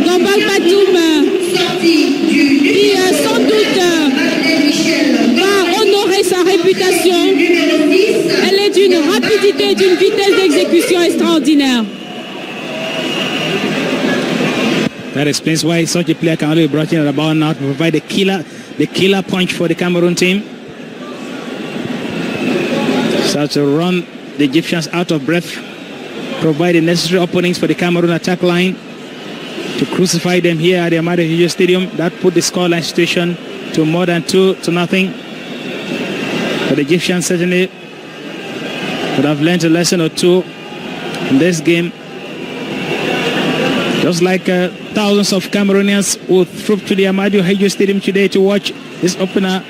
Gambak Batoum, qui sans doute va honorer sa réputation. Elle est d'une rapidité, d'une vitesse d'exécution extraordinaire. That explains why such a player can only be brought in at about now to provide the killer punch for the Cameroon team. So to run the Egyptians out of breath, provide the necessary openings for the Cameroon attack line to crucify them here at the Ahmadu Ahidjo Stadium. That put the scoreline situation to more than 2-0. But the Egyptians certainly would have learned a lesson or two in this game. Just like thousands of Cameroonians who trooped to the Ahmadu Ahidjo Stadium today to watch this opener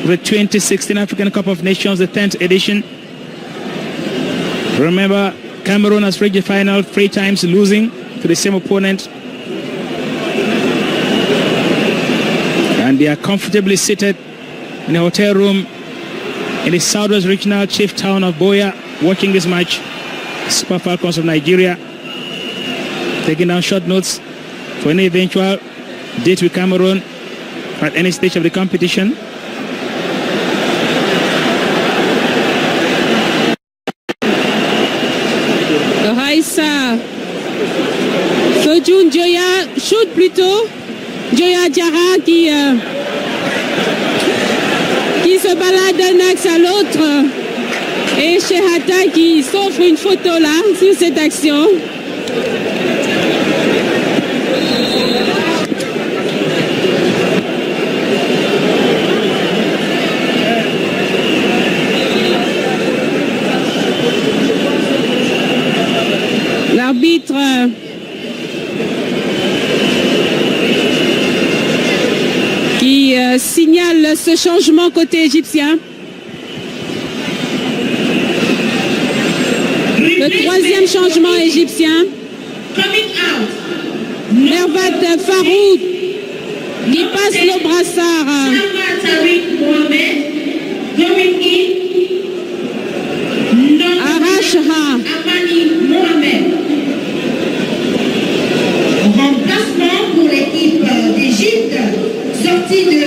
of the 2016 African Cup of Nations, the 10th edition. Remember, Cameroon has reached the final 3 times, losing to the same opponent. And they are comfortably seated in a hotel room in the Southwest Regional Chief Town of Boya, watching this match. Super Falcons of Nigeria taking down short notes for any eventual date with Cameroon at any stage of the competition. Raissa Fodjoun Dioya shoot plutôt. Dioya Diarra qui se balade d'un axe à l'autre. Et Shehata qui s'offre une photo là sur cette action. L'arbitre qui signale ce changement côté égyptien. Le troisième changement égyptien. Mervat Farouk qui passe le brassard. Arashha. Remplacement pour l'équipe d'Égypte, sortie de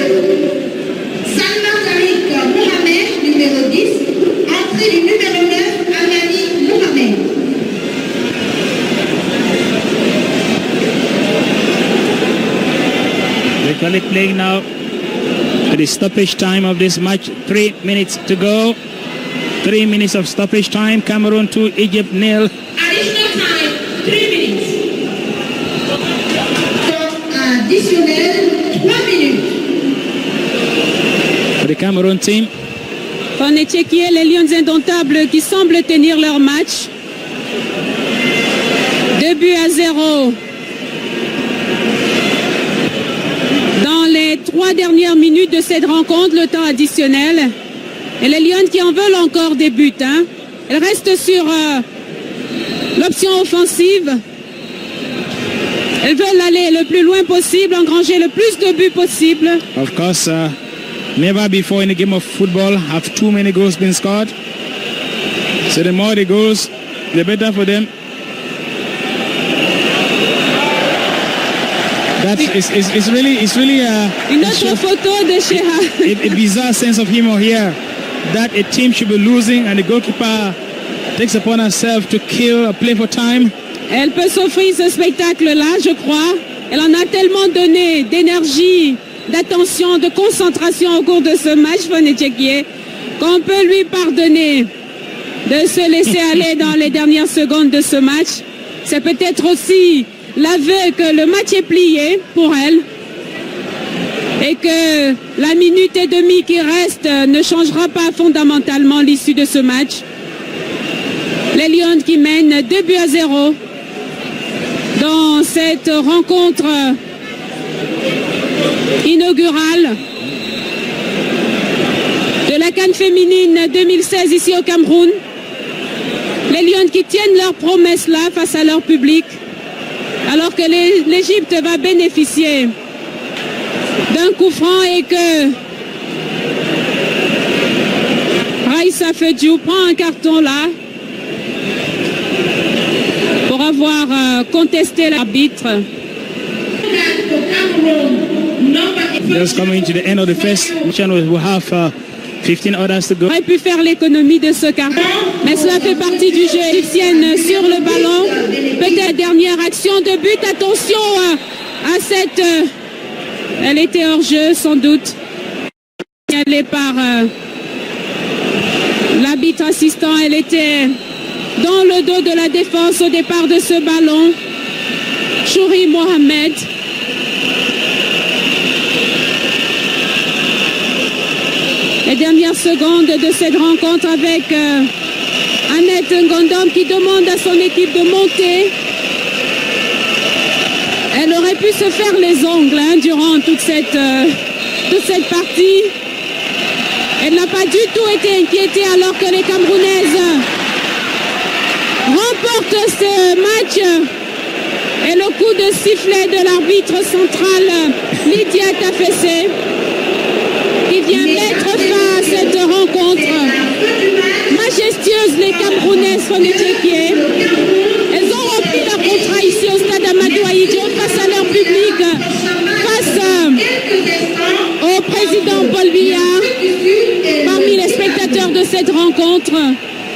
Salma Tariq Mohamed, numéro 10, entrée du numéro 9, Amani Mohamed. They're currently playing now at the stoppage time of this match. 3 minutes to go. 3 minutes of stoppage time. Cameroon 2, Egypt 0. Additional time, 3 minutes. Additionnel, 3 minutes. For the Cameroon team. On est checké les Lions indomptables qui semblent tenir leur match. 2-0. Dans les 3 dernières minutes de cette rencontre, le temps additionnel. Et les Lions qui en veulent encore des buts. Hein. Elles restent sur l'option offensive. Elles veulent aller le plus loin possible, engranger le plus de buts possible. Of course, never before in a game of football have too many goals been scored. So the more the goals, the better for them. That is really une autre photo de Sheha. A bizarre sense of humor here, that a team should be losing and the goalkeeper takes upon herself to kill or play for time. Elle peut s'offrir ce spectacle-là, je crois. Elle en a tellement donné d'énergie, d'attention, de concentration au cours de ce match, Fonetchekie, qu'on peut lui pardonner de se laisser aller dans les dernières secondes de ce match. C'est peut-être aussi l'aveu que le match est plié pour elle et que la minute et demie qui reste ne changera pas fondamentalement l'issue de ce match. Les Lions qui mènent 2-0 dans cette rencontre inaugurale de la CAN féminine 2016 ici au Cameroun. Les Lions qui tiennent leurs promesses là face à leur public, alors que l'Égypte va bénéficier d'un coup franc et que Raissa Fodjoun prend un carton là pour avoir contesté l'arbitre. Just coming to the end of the first mission, we'll have 15 others to go. On aurait pu faire l'économie de ce carton, mais cela fait partie du jeu. Égyptienne sur le ballon, peut-être dernière action de but. Attention à cette... elle était hors jeu sans doute. Signalée par l'arbitre assistant, elle était dans le dos de la défense au départ de ce ballon. Chouri Mohamed. Les dernières secondes de cette rencontre avec Annette Ngondom qui demande à son équipe de monter. Elle aurait pu se faire les ongles durant toute cette partie. Elle n'a pas du tout été inquiétée alors que les Camerounaises remportent ce match. Et le coup de sifflet de l'arbitre central, Lydia Tafessé, qui vient mettre fin à cette rencontre. Fonetchekie. Elles ont rempli leur contrat ici au stade Amadou Ahidjo face à leur public, face au président Paul Biya, parmi les spectateurs de cette rencontre.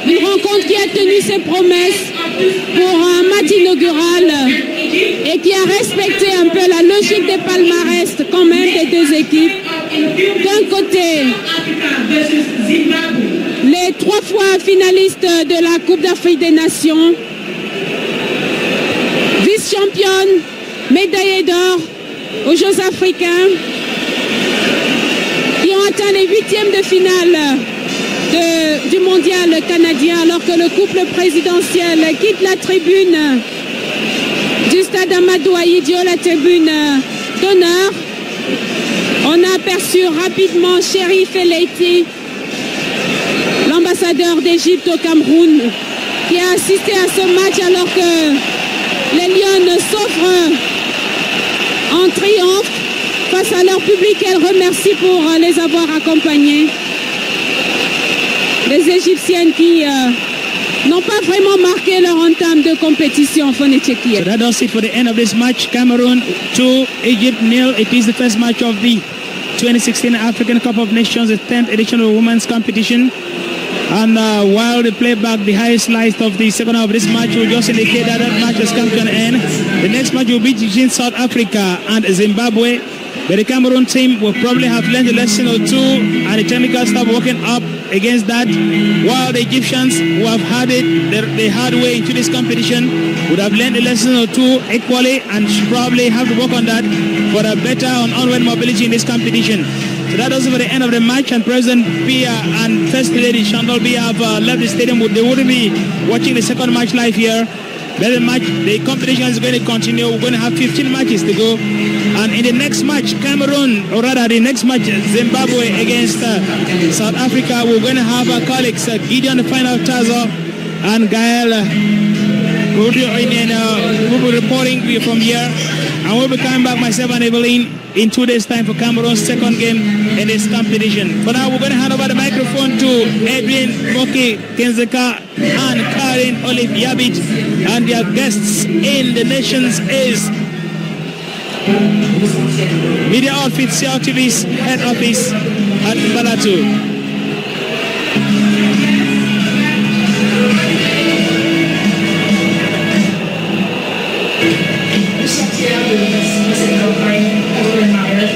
Une rencontre qui a tenu ses promesses pour un match inaugural et qui a respecté un peu la logique des palmarès quand même des deux équipes. D'un côté, les 3 fois finalistes de la Coupe d'Afrique des Nations, vice-championne, médaillée d'or aux Jeux africains, qui ont atteint les 8e de finale du mondial canadien, alors que le couple présidentiel quitte la tribune du stade Amadou Ahidjo, la tribune d'honneur. On a aperçu rapidement Chérif Eleiti, l'ambassadeur d'Égypte au Cameroun, qui a assisté à ce match alors que les Lions s'offrent en triomphe face à leur public. Elle remercie pour les avoir accompagnés. Les Égyptiennes qui n'ont pas vraiment marqué leur entame de compétition. Fonetchekie. So that does it for the end of this match. Cameroon 2, Egypt 0. It is the first match of the 2016 African Cup of Nations, the 10th edition of the women's competition. And while they play back the highest slice of the second half of this match, will just indicate that that match has come to an end. The next match will be between South Africa and Zimbabwe. But the Cameroon team will probably have learned a lesson or two, and the technical staff working up against that, while the Egyptians, who have had it the hard way into this competition, would have learned a lesson or two equally and should probably have to work on that for a better onward mobility in this competition. So that does it for the end of the match, and President Biya and First Lady Chantal Biya have left the stadium. They wouldn't be watching the second match live here. But the competition is going to continue. We're going to have 15 matches to go. And in the next match, Cameroon, or rather the next match, Zimbabwe against South Africa, we're going to have our colleagues, Gideon the Final Tazo and Gael, who will be reporting from here. And we'll be coming back, myself and Evelyn, in 2 days' time for Cameroon's second game in this competition. For now, we're going to hand over the microphone to Edwin Moki Kenzeka and Karin Olive Yabit, and their guests in the nation's is Media Outfits CLTV's head office at Balatu. Nous sommes fiers de cette campagne pour le mariage.